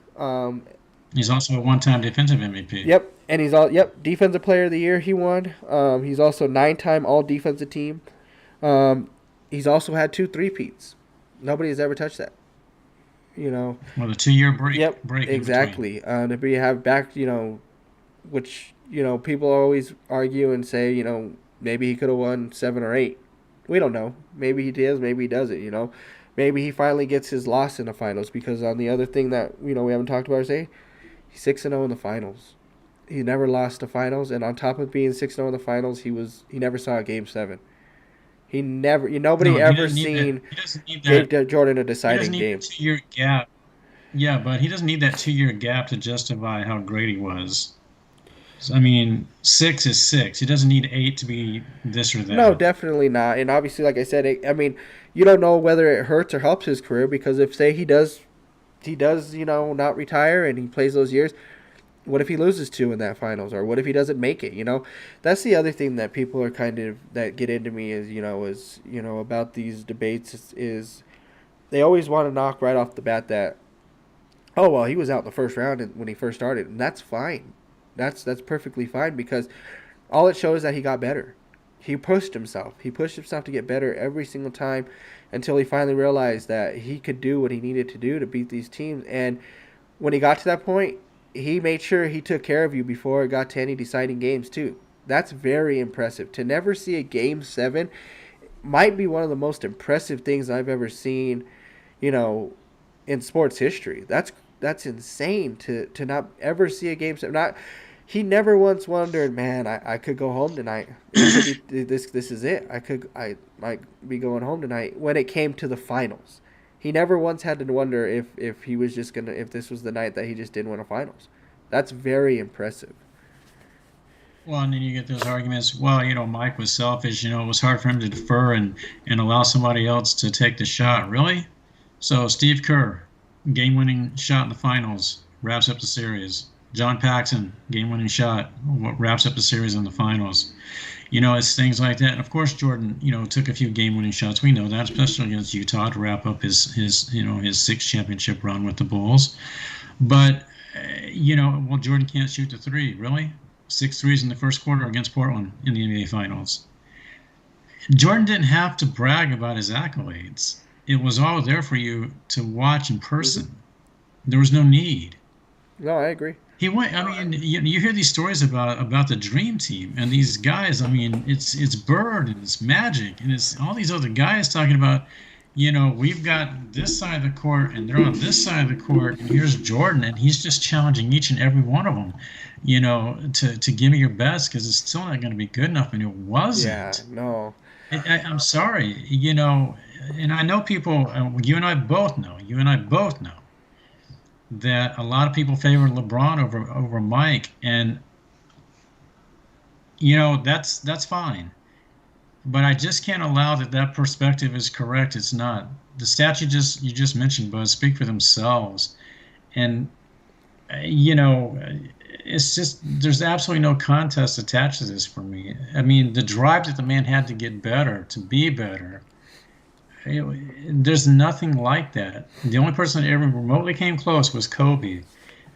He's also a 1-time defensive MVP. Yep, and Defensive Player of the Year he won. He's also 9-time All Defensive Team. He's also had 2 three-peats. Nobody has ever touched that. Well, the 2-year break. Yep, break exactly. If we have back, which people always argue and say, maybe he could have won 7 or 8. We don't know. Maybe he does. Maybe he doesn't. Maybe he finally gets his loss in the finals, because on the other thing that we haven't talked about is he's 6-0 in the finals. He never lost the finals, and on top of being 6-0 in the finals, he never saw a Game 7. Nobody ever seen gave Jordan a deciding game. He doesn't need that 2-year gap. Yeah, but he doesn't need that 2-year gap to justify how great he was. 6 is 6. He doesn't need 8 to be this or that. No, definitely not. And obviously, like I said, you don't know whether it hurts or helps his career, because if, say, he does, not retire and he plays those years, what if he loses 2 in that finals, or what if he doesn't make it? That's the other thing that people are that get into me is about these debates is they always want to knock right off the bat that, oh, well, he was out in the first round when he first started, and that's fine. That's perfectly fine, because all it shows is that he got better. He pushed himself. He pushed himself to get better every single time until he finally realized that he could do what he needed to do to beat these teams. And when he got to that point, he made sure he took care of you before it got to any deciding games too. That's very impressive. To never see a Game 7 might be one of the most impressive things I've ever seen, in sports history. That's insane to not ever see a Game 7. He never once wondered, man, I could go home tonight. This is it. I might be going home tonight, when it came to the finals. He never once had to wonder if he was just gonna if this was the night that he just didn't win a finals. That's very impressive. Well, and then you get those arguments. Well, Mike was selfish. It was hard for him to defer and allow somebody else to take the shot. Really? So Steve Kerr, game-winning shot in the finals, wraps up the series. John Paxson, game-winning shot, wraps up the series in the finals. It's things like that. And of course, Jordan, took a few game-winning shots. We know that, especially against Utah to wrap up his sixth championship run with the Bulls. But well, Jordan can't shoot the three, really. 6 threes in the first quarter against Portland in the NBA Finals. Jordan didn't have to brag about his accolades. It was all there for you to watch in person. There was no need. No, I agree. He went. I mean, you hear these stories about the Dream Team and these guys. I mean, it's Bird and it's Magic and it's all these other guys talking about. We've got this side of the court and they're on this side of the court, and here's Jordan, and he's just challenging each and every one of them, to give me your best because it's still not going to be good enough, and it wasn't. Yeah, no. I'm sorry, and I know people, you and I both know that a lot of people favor LeBron over Mike, and that's fine. But I just can't allow that perspective is correct. It's not. The stats you just mentioned, Buzz, speak for themselves. And, it's just, there's absolutely no contest attached to this for me. I mean, the drive that the man had to get better, to be better, there's nothing like that. The only person that ever remotely came close was Kobe.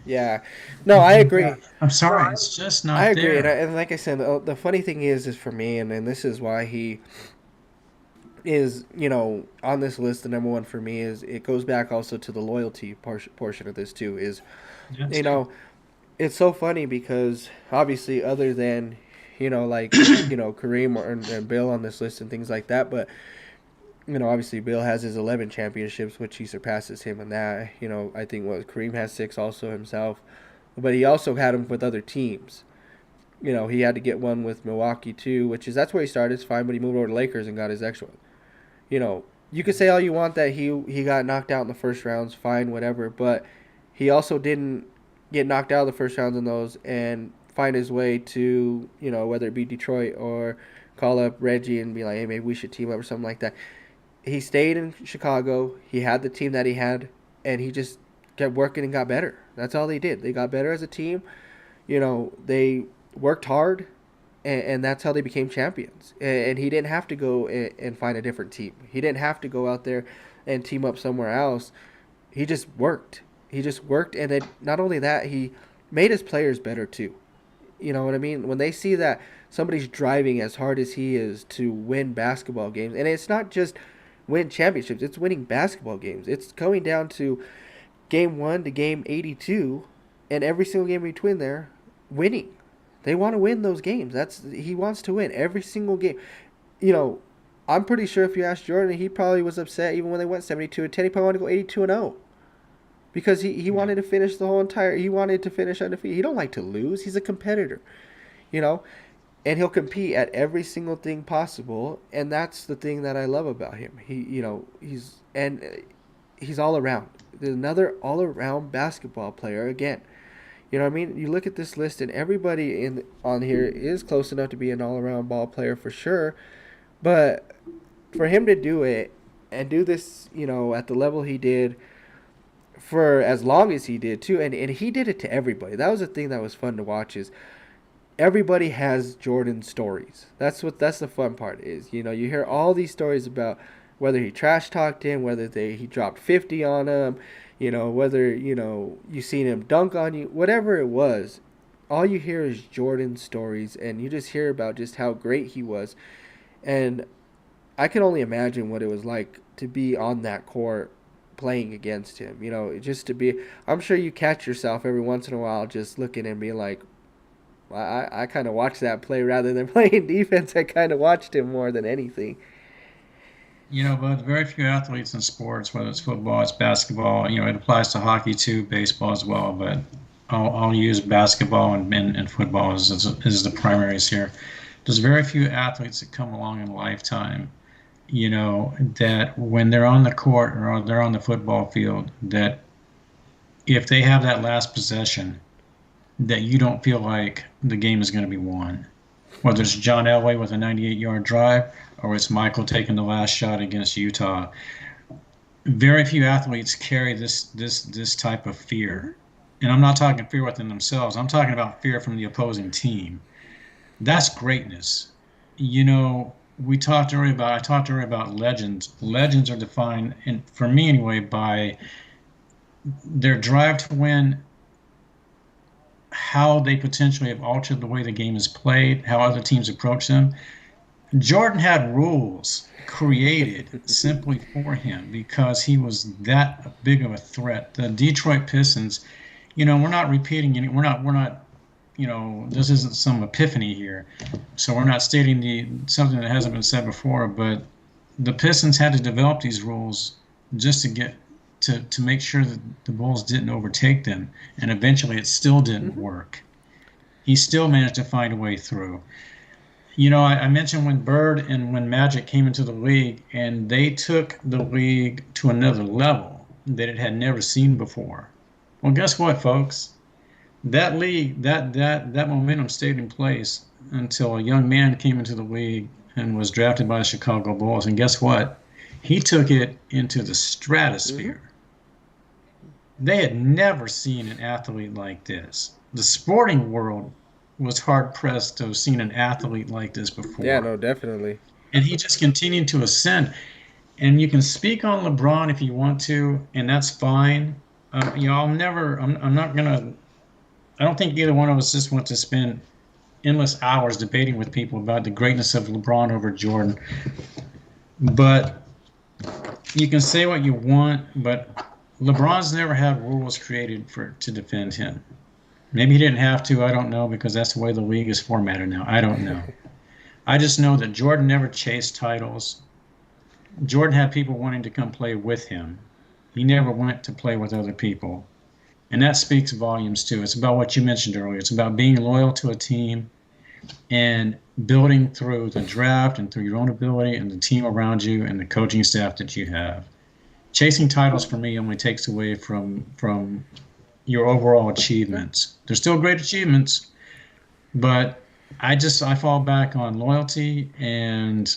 Yeah, no, I agree. I'm sorry, it's just not I agree, there. and like I said, the funny thing is for me, and this is why he is, on this list. The number one for me is it goes back also to the loyalty portion of this too. Is Yes. it's so funny because obviously other than like Kareem and Bill on this list and things like that, but obviously Bill has his 11 championships, which he surpasses him in that. I think Kareem has 6 also himself, but he also had them with other teams. He had to get one with Milwaukee too, that's where he started. It's fine, but he moved over to Lakers and got his extra one. You could say all you want that he got knocked out in the first rounds, fine, whatever, but he also didn't get knocked out of the first rounds in those and find his way to, whether it be Detroit or call up Reggie and be like, hey, maybe we should team up or something like that. He stayed in Chicago. He had the team that he had, and he just kept working and got better. That's all they did. They got better as a team. They worked hard, and that's how they became champions. And he didn't have to go and find a different team. He didn't have to go out there and team up somewhere else. He just worked. And then not only that, he made his players better too. You know what I mean? When they see that somebody's driving as hard as he is to win basketball games, and it's not just win championships, it's winning basketball games. It's going down to game 1 to game 82, and every single game between there, winning. They want to win those games. He wants to win every single game. I'm pretty sure if you asked Jordan, he probably was upset even when they went 72-10. He probably wanted to go 82-0. Because he wanted to finish he wanted to finish undefeated. He don't like to lose. He's a competitor, and he'll compete at every single thing possible. And that's the thing that I love about him. He's all around. There's another all around basketball player again. You know what I mean? You look at this list and everybody on here is close enough to be an all around ball player for sure. But for him to do it and do this, at the level he did, for as long as he did too, and he did it to everybody. That was the thing that was fun to watch, is everybody has Jordan stories. That's the fun part is, you hear all these stories about whether he trash talked him, whether he dropped 50 on him, whether you seen him dunk on you, whatever it was. All you hear is Jordan stories, and you just hear about just how great he was. And I can only imagine what it was like to be on that court playing against him, just to be. I'm sure you catch yourself every once in a while just looking and being like, I kind of watched that play rather than playing defense. I kind of watched him more than anything. But very few athletes in sports, whether it's football, it's basketball, it applies to hockey too, baseball as well, but I'll use basketball and football as the primaries here. There's very few athletes that come along in a lifetime, that when they're on the court or they're on the football field, that if they have that last possession, that you don't feel like the game is going to be won. Whether it's John Elway with a 98-yard drive or it's Michael taking the last shot against Utah, very few athletes carry this type of fear. And I'm not talking fear within themselves. I'm talking about fear from the opposing team. That's greatness. We talked earlier about I talked earlier about legends. Legends are defined, and for me anyway, by their drive to win, how they potentially have altered the way the game is played, how other teams approach them. Jordan had rules created simply for him because he was that big of a threat. The Detroit Pistons, we're not repeating any, we're not, this isn't some epiphany here. So we're not stating something that hasn't been said before, but the Pistons had to develop these rules just to get to make sure that the Bulls didn't overtake them, and eventually it still didn't work. He still managed to find a way through. I mentioned when Bird and when Magic came into the league, and they took the league to another level that it had never seen before. Well, guess what, folks? That league, that momentum stayed in place until a young man came into the league and was drafted by the Chicago Bulls. And guess what? He took it into the stratosphere. They had never seen an athlete like this. The sporting world was hard pressed to have seen an athlete like this before. Yeah, no, definitely. And he just continued to ascend. And you can speak on LeBron if you want to, and that's fine. I'm not gonna. I don't think either one of us just want to spend endless hours debating with people about the greatness of LeBron over Jordan. But you can say what you want, but LeBron's never had rules created to defend him. Maybe he didn't have to, I don't know, because that's the way the league is formatted now. I don't know. I just know that Jordan never chased titles. Jordan had people wanting to come play with him. He never went to play with other people. And that speaks volumes too. It's about what you mentioned earlier. It's about being loyal to a team and building through the draft and through your own ability and the team around you and the coaching staff that you have. Chasing titles for me only takes away from your overall achievements. They're still great achievements, but I fall back on loyalty and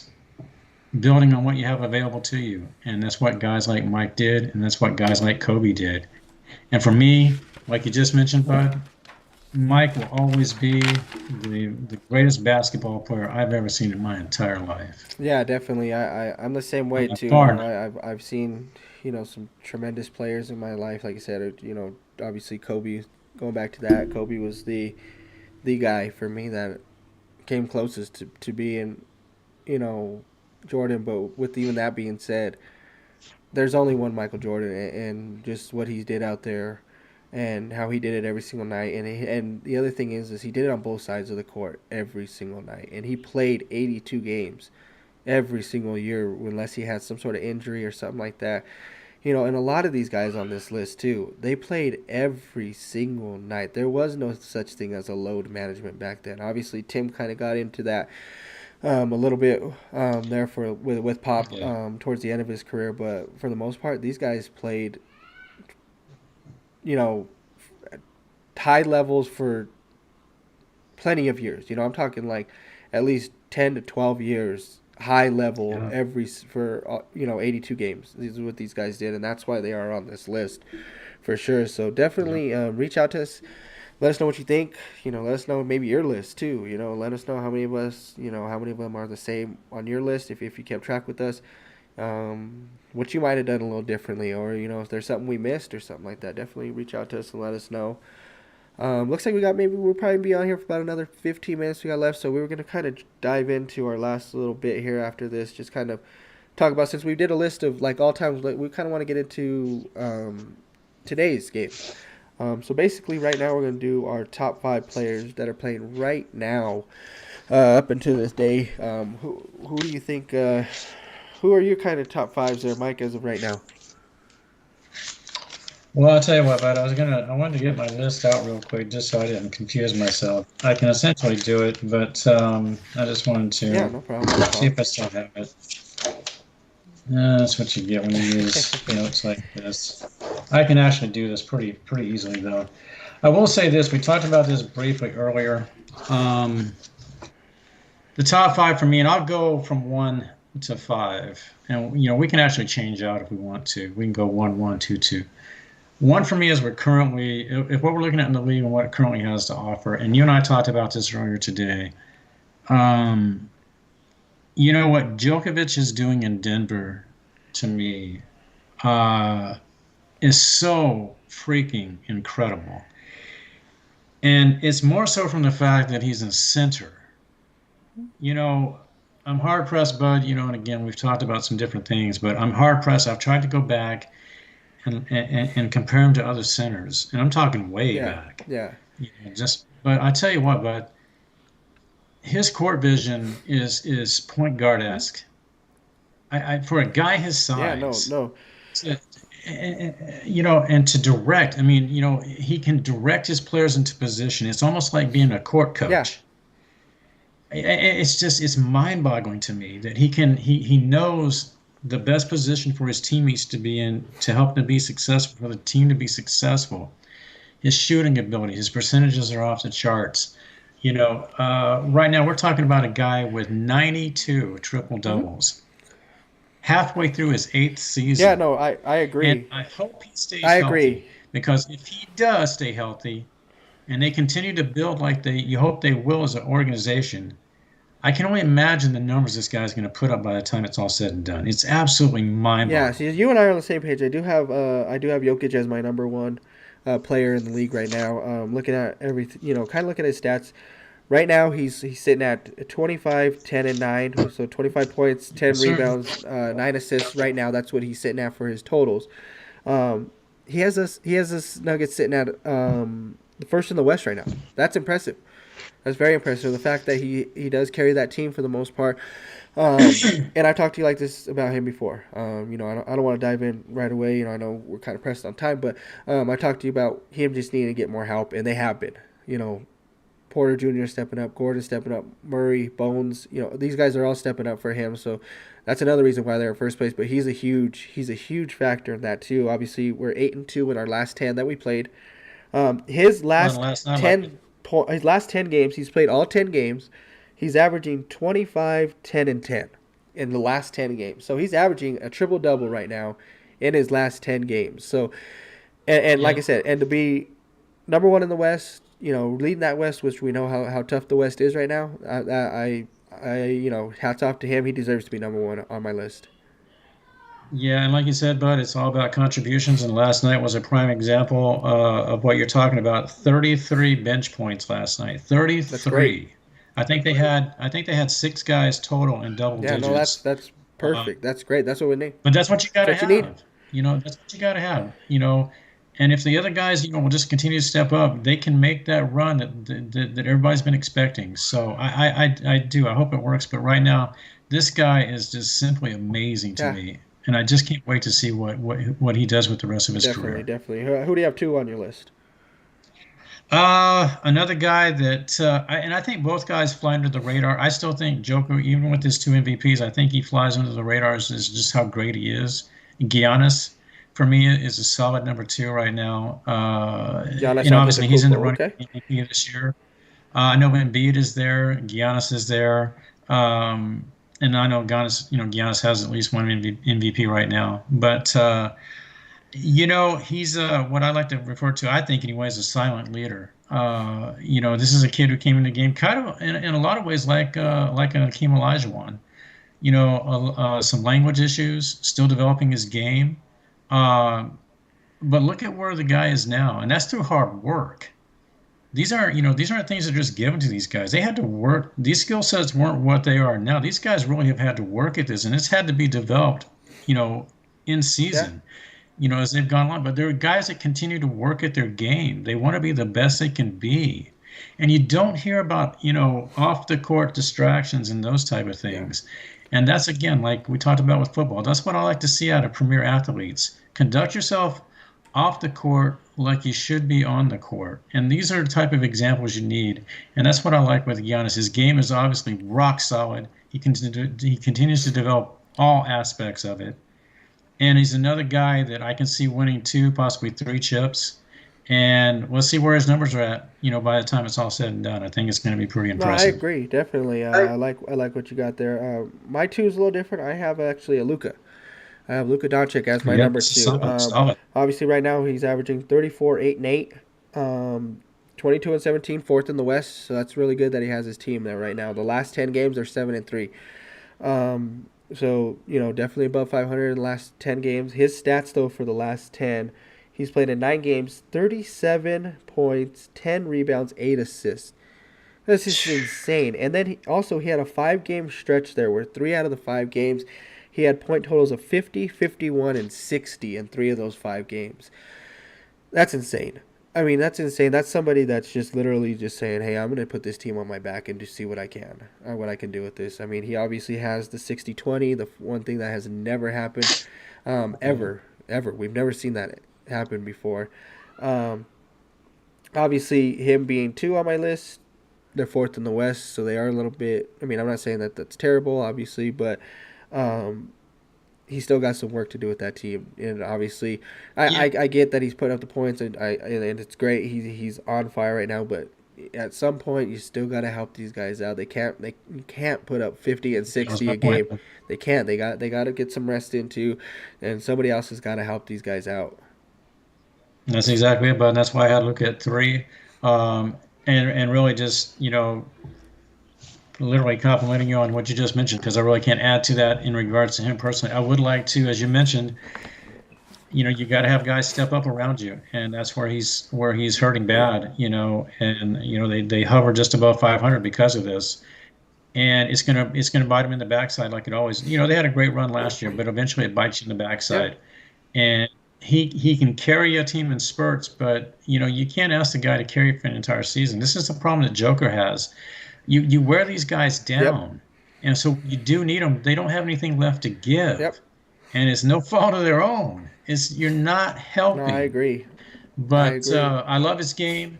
building on what you have available to you. And that's what guys like Mike did, and that's what guys like Kobe did. And for me, like you just mentioned, Bud, Mike will always be the greatest basketball player I've ever seen in my entire life. Yeah, definitely. I'm the same way too. I've seen some tremendous players in my life. Like I said, obviously Kobe. Going back to that, Kobe was the guy for me that came closest to being Jordan. But with even that being said, there's only one Michael Jordan, and just what he did out there and how he did it every single night. And the other thing is he did it on both sides of the court every single night. And he played 82 games every single year unless he had some sort of injury or something like that. And a lot of these guys on this list too, they played every single night. There was no such thing as a load management back then. Obviously, Tim kind of got into that a little bit there with Pop towards the end of his career, but for the most part, these guys played, high levels for plenty of years. I'm talking like at least 10 to 12 years, high level for 82 games. These are what these guys did, and that's why they are on this list for sure. So definitely reach out to us. Let us know what you think. Let us know maybe your list too. Let us know how many of us, how many of them are the same on your list if you kept track with us. What you might have done a little differently, or if there's something we missed or something like that. Definitely reach out to us and let us know. Looks like we'll probably be on here for about another 15 minutes we got left. So we were going to kind of dive into our last little bit here after this. Just kind of talk about, since we did a list of like all times, we kind of want to get into today's game. So basically right now we're going to do our top 5 players that are playing right now up until this day. Who do you think, who are your kind of top 5s there, Mike, as of right now? Well, I'll tell you what, bud. I wanted to get my list out real quick just so I didn't confuse myself. I can essentially do it, but I just wanted to no problem. see if I still have it. That's what you get when you use notes like this. I can actually do this pretty easily though. I will say this, we talked about this briefly earlier. Um, the top five for me, and I'll go from one to five. And we can actually change out if we want to. We can go one, one, two, two. One for me is we're currently, if what we're looking at in the league and what it currently has to offer, and you and I talked about this earlier today. Um, what Djokovic is doing in Denver to me is so freaking incredible. And it's more so from the fact that he's a center. You know, I'm hard pressed, Bud, and again, we've talked about some different things, but I'm hard pressed. I've tried to go back and compare him to other centers, and I'm talking way Yeah, back. yeah, But I tell you what, Bud, his court vision is point guard esque. For a guy his yeah. No, size, no. to, and to direct. I mean, he can direct his players into position. It's almost like being a court Yeah, coach. It's mind-boggling to me that he knows the best position for his teammates to be in to help them be successful, for the team to be successful. His shooting ability, his percentages are off the charts. Right now we're talking about a guy with 92 triple hmm doubles, halfway through his eighth yeah. season. No, I And agree. I hope he stays I healthy, agree. because if he does stay healthy and they continue to build like you hope they will as an organization, I can only imagine the numbers this guy's going to put up by the time it's all said and done. It's absolutely Yeah, see, mind-boggling. you and I are on the same page. I do have Jokic as my number one player in the league right now. Looking at everything, kind of looking at his stats. Right now, he's sitting at 25, 10, and 9. So 25 points, 10 Yes, sir. rebounds, 9 assists. Right now, that's what he's sitting at for his totals. Um, he has this Nuggets sitting at the first in the West right now. That's impressive. That's very impressive. The fact that he does carry that team for the most part. And I've talked to you like this about him before. I don't want to dive in right away. I know we're kind of pressed on time, but I talked to you about him just needing to get more help, and they have been. Porter Jr. stepping up, Gordon stepping up, Murray, Bones. These guys are all stepping up for him. So that's another reason why they're in first place. But he's a huge factor in that too. Obviously, we're 8-2 in our last 10 that we played. His Well, last last night, like, 10 games, he's played all 10 games. He's averaging 25, 10, and 10 in the last 10 games. So he's averaging a triple double right now in his last 10 games. So and like yeah, I said, and to be number one in the West, leading that West, which we know how tough the West is right now. Hats off to him. He deserves to be number one on my list. yeah, and like you said, Bud, it's all about contributions. And last night was a prime example of what you're talking about. 33 bench points last night. That's great. 33. I think they had six guys total in double Yeah, no, that's digits. that's Uh, perfect. That's great. That's what we need. But that's what you got That's to what you need. have. That's what you got to have. And if the other guys, will just continue to step up, they can make that run that everybody's been expecting. So I do. I hope it works. But right now, this guy is just simply amazing to Yeah, me, and I just can't wait to see what he does with the rest of his definitely, career. definitely. Who do you have two on your list? Another guy that, and I think both guys fly under the radar. I still think Joker, even with his two MVPs, I think he flies under the radars is just how great he is. Giannis, for me, is a solid number two right now. Giannis Obviously he's in the Antetokounmpo. running Okay. for MVP this year. I know Embiid is there, Giannis is there, and I know Giannis has at least one MVP right now. But he's what I like to refer to, I think anyway, as a silent leader. This is a kid who came in the game kind of in a lot of ways like an Hakeem Olajuwon. Some language issues, still developing his game. Uh, but look at where the guy is now, and that's through hard work. These aren't things that are just given to these guys. They had to work. These skill sets weren't what they are now. These guys really have had to work at this, and it's had to be developed, in Yeah. season, as they've gone along. But there are guys that continue to work at their game. They want to be the best they can be. And you don't hear about, off the court distractions and those type of Yeah. things. And that's again, like we talked about with football. That's what I like to see out of premier athletes. Conduct yourself off the court like you should be on the court. And these are the type of examples you need. And that's what I like with Giannis. His game is obviously rock solid. He continues to develop all aspects of it. And he's another guy that I can see winning two, possibly three chips. And we'll see where his numbers are at, by the time it's all said and done. I think it's going to be pretty No, I impressive. agree, definitely. I like what you got there. My two is a little different. I have actually a Luca. I have Luka Doncic as my Yeah, number this is two. solid, solid. Obviously, right now he's averaging 34, 8, and 8, 22 and 17, fourth in the West. So that's really good that he has his team there right now. The last 10 games are 7 and 3. So definitely above 500 in the last 10 games. His stats though for the last 10, he's played in 9 games, 37 points, 10 rebounds, 8 assists. That's just insane. And then he had a 5 game stretch there where 3 out of the 5 games he had point totals of 50, 51, and 60 in 3 of those 5 games. That's insane. I mean, that's insane. That's somebody that's just literally just saying, "Hey, I'm going to put this team on my back and just see what I can do with this." I mean, he obviously has the 60-20, the one thing that has never happened, ever. We've never seen that happen before. Um, Obviously, him being two on my list, they're fourth in the West, so they are a little bit. I mean, I'm not saying that that's terrible, obviously, but um, he's still got some work to do with that team. And obviously, Yeah, I get that he's putting up the points, and it's great. He's on fire right now, but at some point, you still got to help these guys out. They can't put up 50 and that was 60 my a point. game. They can't. They got to get some rest into, and somebody else has got to help these guys out. That's exactly it, but that's why I had to look at three. And really just, literally complimenting you on what you just mentioned, because I really can't add to that in regards to him personally. I would like to, as you mentioned, you got to have guys step up around you, and that's where he's hurting bad, and they hover just above 500 because of this, and it's gonna bite them in the backside like it always. They had a great run last year, but eventually it bites you in the Yeah. backside, and he can carry a team in spurts, but you can't ask the guy to carry for an entire season. This is the problem that Joker has. You wear these guys Yep. down, and so you do need them. They don't have anything left to Yep. give, and it's no fault of their own. It's you're not No, I helping. agree. I But agree. I love his game.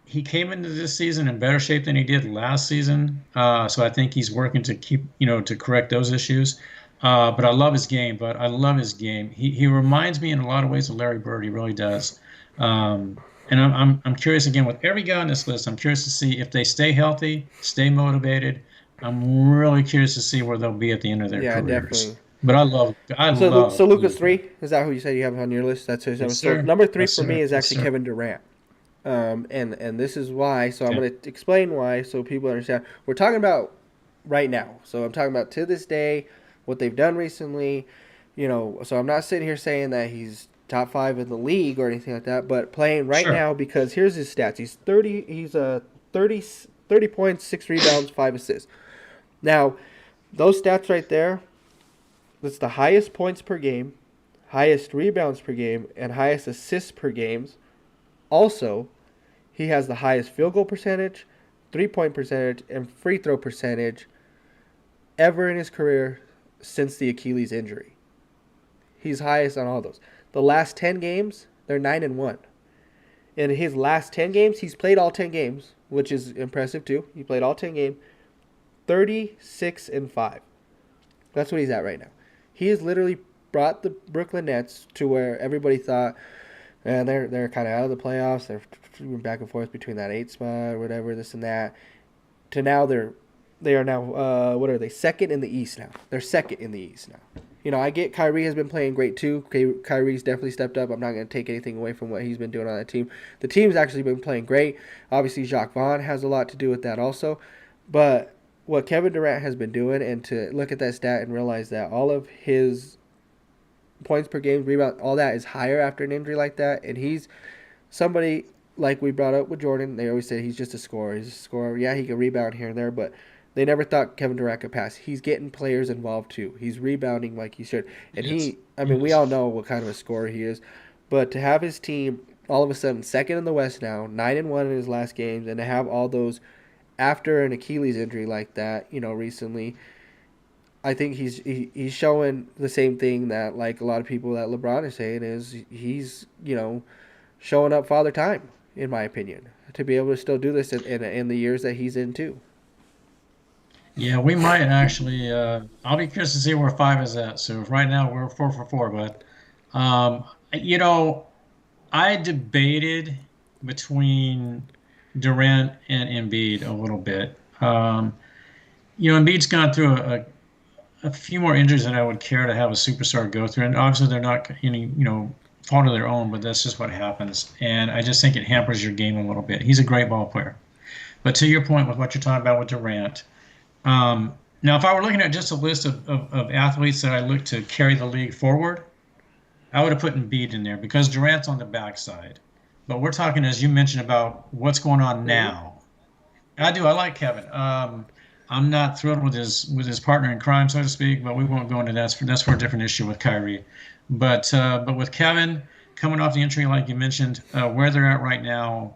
He came into this season in better shape than he did last season. So I think he's working to keep, to correct those issues. But I love his game. But I love his game. He reminds me in a lot of ways of Larry Bird. He really does. And I'm curious again with every guy on this list. I'm curious to see if they stay healthy, stay motivated. I'm really curious to see where they'll be at the end of their Yeah, careers. definitely. But I So love Lucas Luca. 3, is that who you said you have on your list? That's his Yes, number. So sir. number 3 Yes, for me sir. is Yes, actually sir. Kevin Durant. And this is why. So I'm Okay. going to explain why so people understand. We're talking about right now. So I'm talking about to this day, what they've done recently. So I'm not sitting here saying that he's top 5 in the league or anything like that, but playing right Sure. now because here's his stats. He's a 30 30 points, 6 rebounds, 5 assists. Now, those stats right there, that's the highest points per game, highest rebounds per game, and highest assists per games. Also, he has the highest field goal percentage, 3-point percentage, and free throw percentage ever in his career since the Achilles injury. He's highest on all those. The last 10 games, they're 9 and 1. In his last 10 games, he's played all 10 games, which is impressive too. He played all 10 games, 36 and 5. That's what he's at right now. He has literally brought the Brooklyn Nets to where everybody thought, and they're kind of out of the playoffs. They're back and forth between that 8 spot or whatever, this and that. To now they are now what are they, second in the East now? They're second in the East now. I get Kyrie has been playing great too. Kyrie's definitely stepped up. I'm not going to take anything away from what he's been doing on that team. The team's actually been playing great. Obviously, Jacques Vaughn has a lot to do with that also. But what Kevin Durant has been doing, and to look at that stat and realize that all of his points per game, rebound, all that is higher after an injury like that, and he's somebody like we brought up with Jordan. They always say he's just a scorer. He's a scorer. Yeah, he can rebound here and there, but they never thought Kevin Durant could pass. He's getting players involved too. He's rebounding like he should. And Yes. I mean, we Yes. all know what kind of a scorer he is. But to have his team all of a sudden second in the West now, 9 and 1 in his last games, and to have all those after an Achilles injury like that, recently, I think he's showing the same thing that like a lot of people that LeBron is saying is he's showing up father time in my opinion to be able to still do this in the years that he's in too. Yeah, we might actually. I'll be curious to see where five is at. So right now we're 4 for 4, but um, you know, I debated between Durant and Embiid a little bit. Embiid's gone through a few more injuries than I would care to have a superstar go through, and obviously they're not any fault of their own, but that's just what happens. And I just think it hampers your game a little bit. He's a great ball player, but to your point with what you're talking about with Durant. Now, if I were looking at just a list of athletes that I look to carry the league forward, I would have put Embiid in there because Durant's on the backside. But we're talking, as you mentioned, about what's going on Hmm. now. I do. I like Kevin. I'm not thrilled with his partner in crime, so to speak. But we won't go into that. That's for a different issue with Kyrie. But with Kevin coming off the injury, like you mentioned, where they're at right now,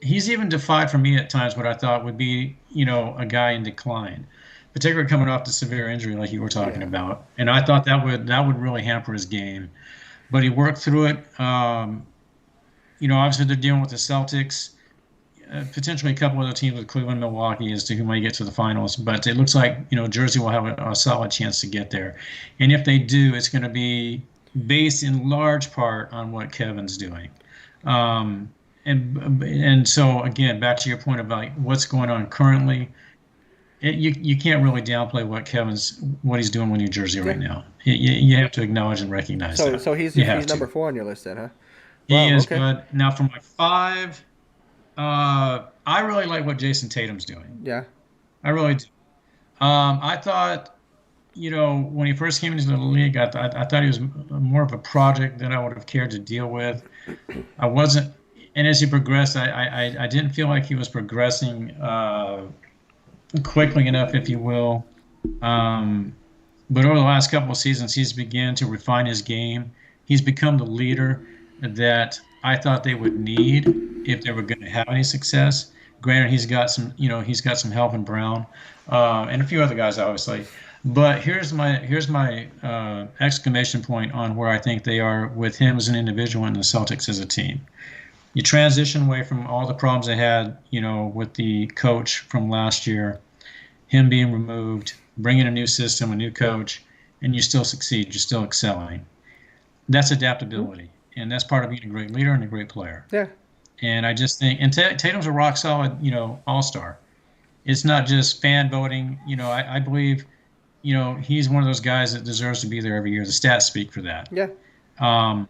he's even defied for me at times what I thought would be, a guy in decline, particularly coming off the severe injury like you were talking Yeah. about. And I thought that would really hamper his game. But he worked through it. Obviously they're dealing with the Celtics, potentially a couple other teams with Cleveland, Milwaukee as to who might get to the finals. But it looks like, Jersey will have a solid chance to get there. And if they do, it's going to be based in large part on what Kevin's doing. Um, and so again, back to your point about what's going on currently, you can't really downplay what he's doing with New Jersey Yeah. right now. You have to acknowledge and recognize So that. so he's You have he's number to. 4 on your list then, huh? He Wow. is Okay. good. Now for my five, I really like what Jason Tatum's doing. Yeah. I really do. I thought, when he first came into the league, I thought he was more of a project than I would have cared to deal with. I wasn't, and as he progressed, I didn't feel like he was progressing quickly enough, if you will. Um, but over the last couple of seasons, he's began to refine his game. He's become the leader that I thought they would need if they were going to have any success. Granted, he's got some help in Brown, and a few other guys, obviously. But here's my exclamation point on where I think they are with him as an individual and the Celtics as a team. You transition away from all the problems they had, with the coach from last year, him being removed, bringing a new system, a new coach, and you still succeed. You're still excelling. That's Hmm? adaptability, and that's part of being a great leader and a great player. Yeah. And I just think, and Tatum's a rock solid, all star. It's not just fan voting. I believe, he's one of those guys that deserves to be there every year. The stats speak for that. Yeah. Um,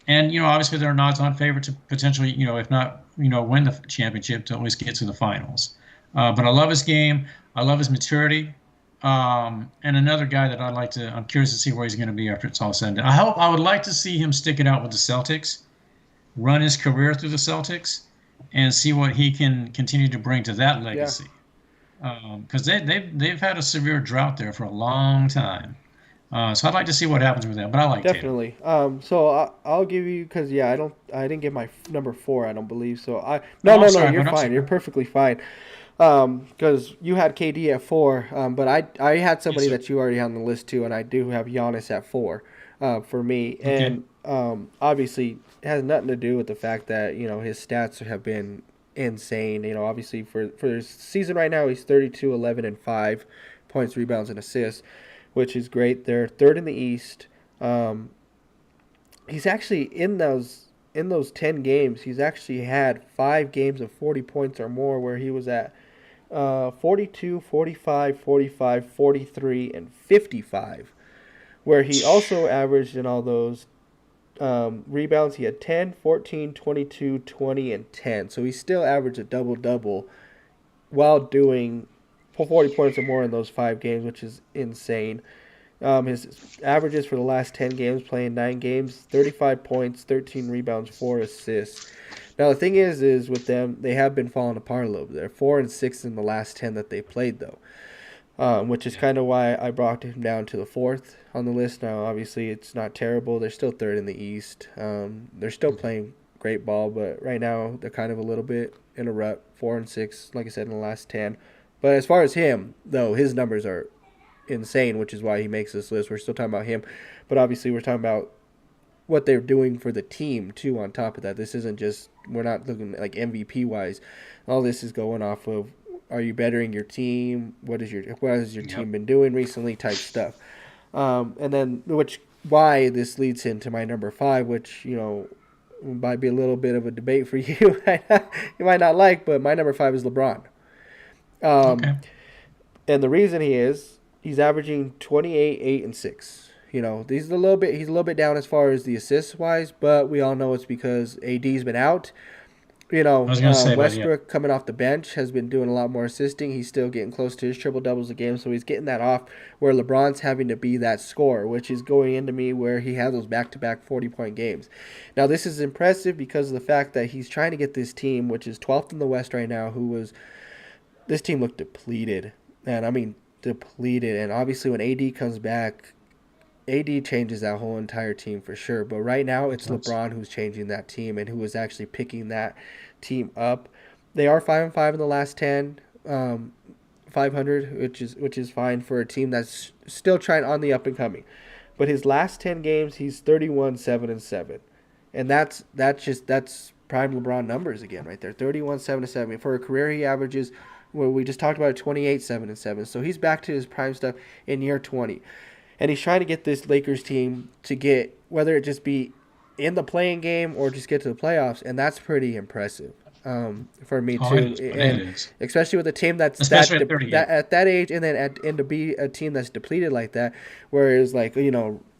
and obviously they're an odds-on favorite to potentially, if not, win the championship, to at least get to the finals. But I love his game. I love his maturity. And another guy that I'm curious to see where he's going to be after it's all said and done. I would like to see him stick it out with the Celtics, run his career through the Celtics, and see what he can continue to bring to that Yeah. legacy. Because they've had a severe drought there for a long time. So I'd like to see what happens with that. But I like Tatum. Definitely. So I'll give you because yeah, I didn't get my number 4. I don't believe so. No, Oh, I'm no, no. sorry, You're but I'm fine. You're sorry. perfectly fine. Because you had KD at 4. But I had Yes, somebody sir. that you already had on the list too, and I do have Giannis at 4. For me, Okay. and obviously it has nothing to do with the fact that his stats have been insane. Obviously for his season right now, he's 32, 11, and 5 points, rebounds, and assists, which is great. They're third in the East. Um, he's actually in those 10 games. He's actually had 5 games of 40 points or more, where he was at 42, 45, 45, 43, and 55. Where he also averaged in all those rebounds, he had 10, 14, 22, 20, and 10. So he still averaged a double double while doing 40 points or more in those 5 games, which is insane. His averages for the last 10 games, playing 9 games, 35 points, 13 rebounds, 4 assists. Now the thing is with them, they have been falling apart a little bit. They're 4-6 in the last 10 that they played, though, which is Yeah. kind of why I brought him down to the 4th on the list. Now, obviously, it's not terrible. They're still third in the East. They're still Okay. playing great ball, but right now they're kind of a little bit in a rut. 4-6, like I said, in the last 10. But as far as him, though, his numbers are insane, which is why he makes this list. We're still talking about him, but obviously we're talking about what they're doing for the team too. On top of that, this isn't just, we're not looking like MVP wise. All this is going off of are you bettering your team? What has your Yep. team been doing recently? Type stuff. And then which why this leads into my number five, which might be a little bit of a debate for you. You might not like, but my number five is LeBron. Um, Okay. and the reason he's averaging 28, 8, and 6. He's a little bit down as far as the assists wise, but we all know it's because AD's been out. I was gonna say, but yeah, Westbrook coming off the bench has been doing a lot more assisting. He's still getting close to his triple doubles a game, so he's getting that off where LeBron's having to be that scorer, which is going into me where he has those back to back 40-point games. Now, this is impressive because of the fact that he's trying to get this team, which is 12th in the West right now, this team looked depleted. And I mean, depleted. And obviously, when AD comes back, AD changes that whole entire team for sure. But right now, it's that's LeBron who's changing that team and who is actually picking that team up. They are 5-5 in the last 10, 500, which is fine for a team that's still trying on the up and coming. But his last 10 games, he's 31, 7 and 7, and that's prime LeBron numbers again right there. 31, 7 and 7 for a career. He averages. Well, we just talked about 28, 7 and 7. So he's back to his prime stuff in year 20. And he's trying to get this Lakers team to get, whether it just be in the playing game or just get to the playoffs, and that's pretty impressive for me oh, it too. is, but it And is, especially with a team that's especially at 38. that at that age, and then and to be a team that's depleted like that, whereas like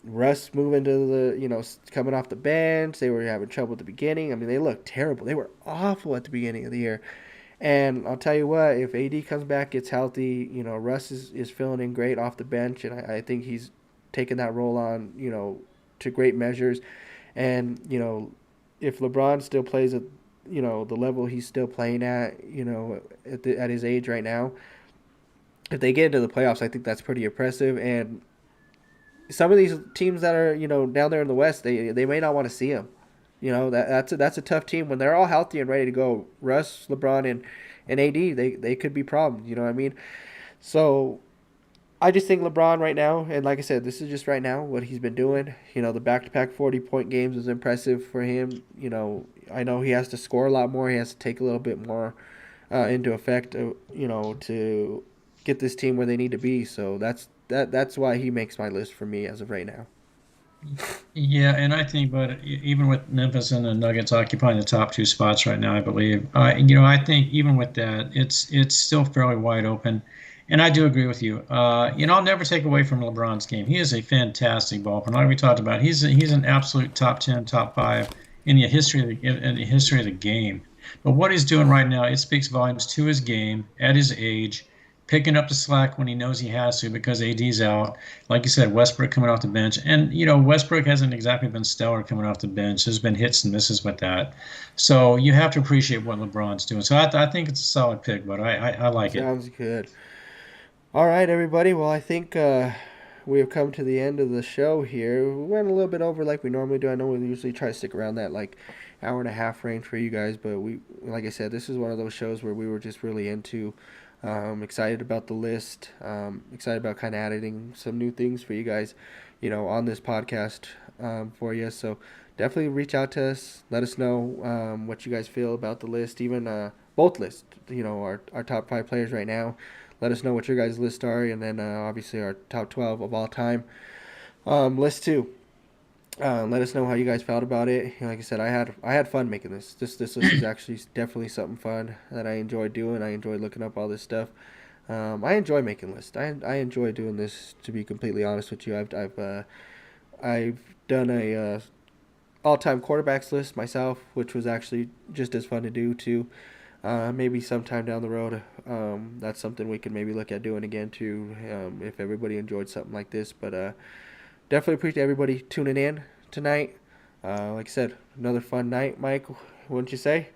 Russ moving to coming off the bench, they were having trouble at the beginning. I mean, they looked terrible. They were awful at the beginning of the year. And I'll tell you what, if AD comes back, gets healthy, Russ is filling in great off the bench, and I think he's taken that role on, to great measures. And, if LeBron still plays at, the level he's still playing at, at his age right now, if they get into the playoffs, I think that's pretty impressive. And some of these teams that are, down there in the West, they may not want to see him. That's a tough team when they're all healthy and ready to go. Russ, LeBron, and AD, they could be problems. You know what I mean? So I just think LeBron right now, and like I said, this is just right now what he's been doing. The back to back 40-point games is impressive for him. I know he has to score a lot more. He has to take a little bit more into effect. To get this team where they need to be. So that's why he makes my list for me as of right now. Yeah, and I think, but even with Memphis and the Nuggets occupying the top two spots right now, I believe, I think even with that, it's still fairly wide open. And I do agree with you. I'll never take away from LeBron's game. He is a fantastic ball player. Like we talked about, he's an absolute top 10, top five in the history of the game. But what he's doing right now, it speaks volumes to his game at his age, picking up the slack when he knows he has to because AD's out. Like you said, Westbrook coming off the bench. And, Westbrook hasn't exactly been stellar coming off the bench. There's been hits and misses with that. So you have to appreciate what LeBron's doing. So I think it's a solid pick, but I like it. Sounds good. All right, everybody. Well, I think we have come to the end of the show here. We went a little bit over like we normally do. I know we usually try to stick around that like hour and a half range for you guys, but like I said, this is one of those shows where we were just really into. Excited about the list. Excited about kind of adding some new things for you guys, on this podcast for you. So definitely reach out to us. Let us know what you guys feel about the list, even both lists. Our top 5 players right now. Let us know what your guys' lists are, and then obviously our top 12 of all time list too. Let us know how you guys felt about it. Like I said, I had fun making this. This list is actually definitely something fun that I enjoy doing. I enjoy looking up all this stuff. I enjoy making lists. I enjoy doing this. To be completely honest with you, I've done a all-time quarterbacks list myself, which was actually just as fun to do too. Maybe sometime down the road, that's something we can maybe look at doing again too, if everybody enjoyed something like this. But definitely appreciate everybody tuning in tonight. Like I said, another fun night, Mike. Wouldn't you say?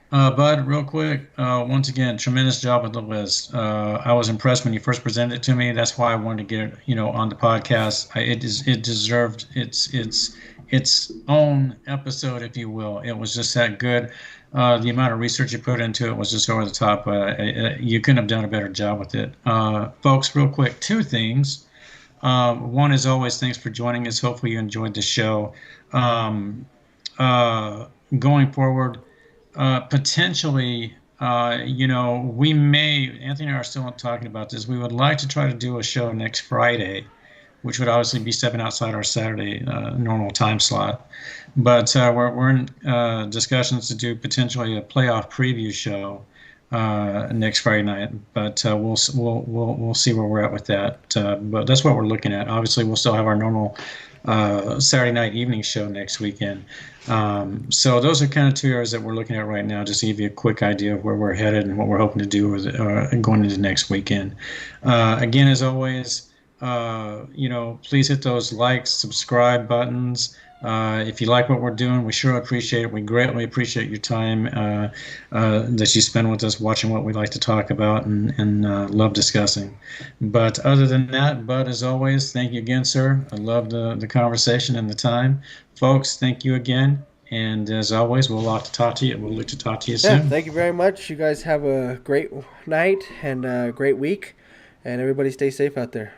Bud, real quick, once again, tremendous job with the list. I was impressed when you first presented it to me. That's why I wanted to get it, on the podcast. It deserved its own episode, if you will. It was just that good. The amount of research you put into it was just over the top. You couldn't have done a better job with it. Folks, real quick, 2 things. One is always thanks for joining us. Hopefully you enjoyed the show. Um, going forward, potentially we may, Anthony and I are still talking about this. We would like to try to do a show next Friday, which would obviously be stepping outside our Saturday normal time slot. But we're in discussions to do potentially a playoff preview show next Friday night. But we'll see where we're at with that. But that's what we're looking at. Obviously, we'll still have our normal Saturday night evening show next weekend. So those are kind of two areas that we're looking at right now, just to give you a quick idea of where we're headed and what we're hoping to do with going into next weekend. Again, as always, please hit those like, subscribe buttons. If you like what we're doing, we sure appreciate it. We greatly appreciate your time that you spend with us watching what we like to talk about and love discussing. But other than that, Bud, as always, thank you again, sir. I love the conversation and the time. Folks, thank you again. And as always, we'll look to talk to you Yeah, soon. thank you very much. You guys have a great night and a great week, and everybody stay safe out there.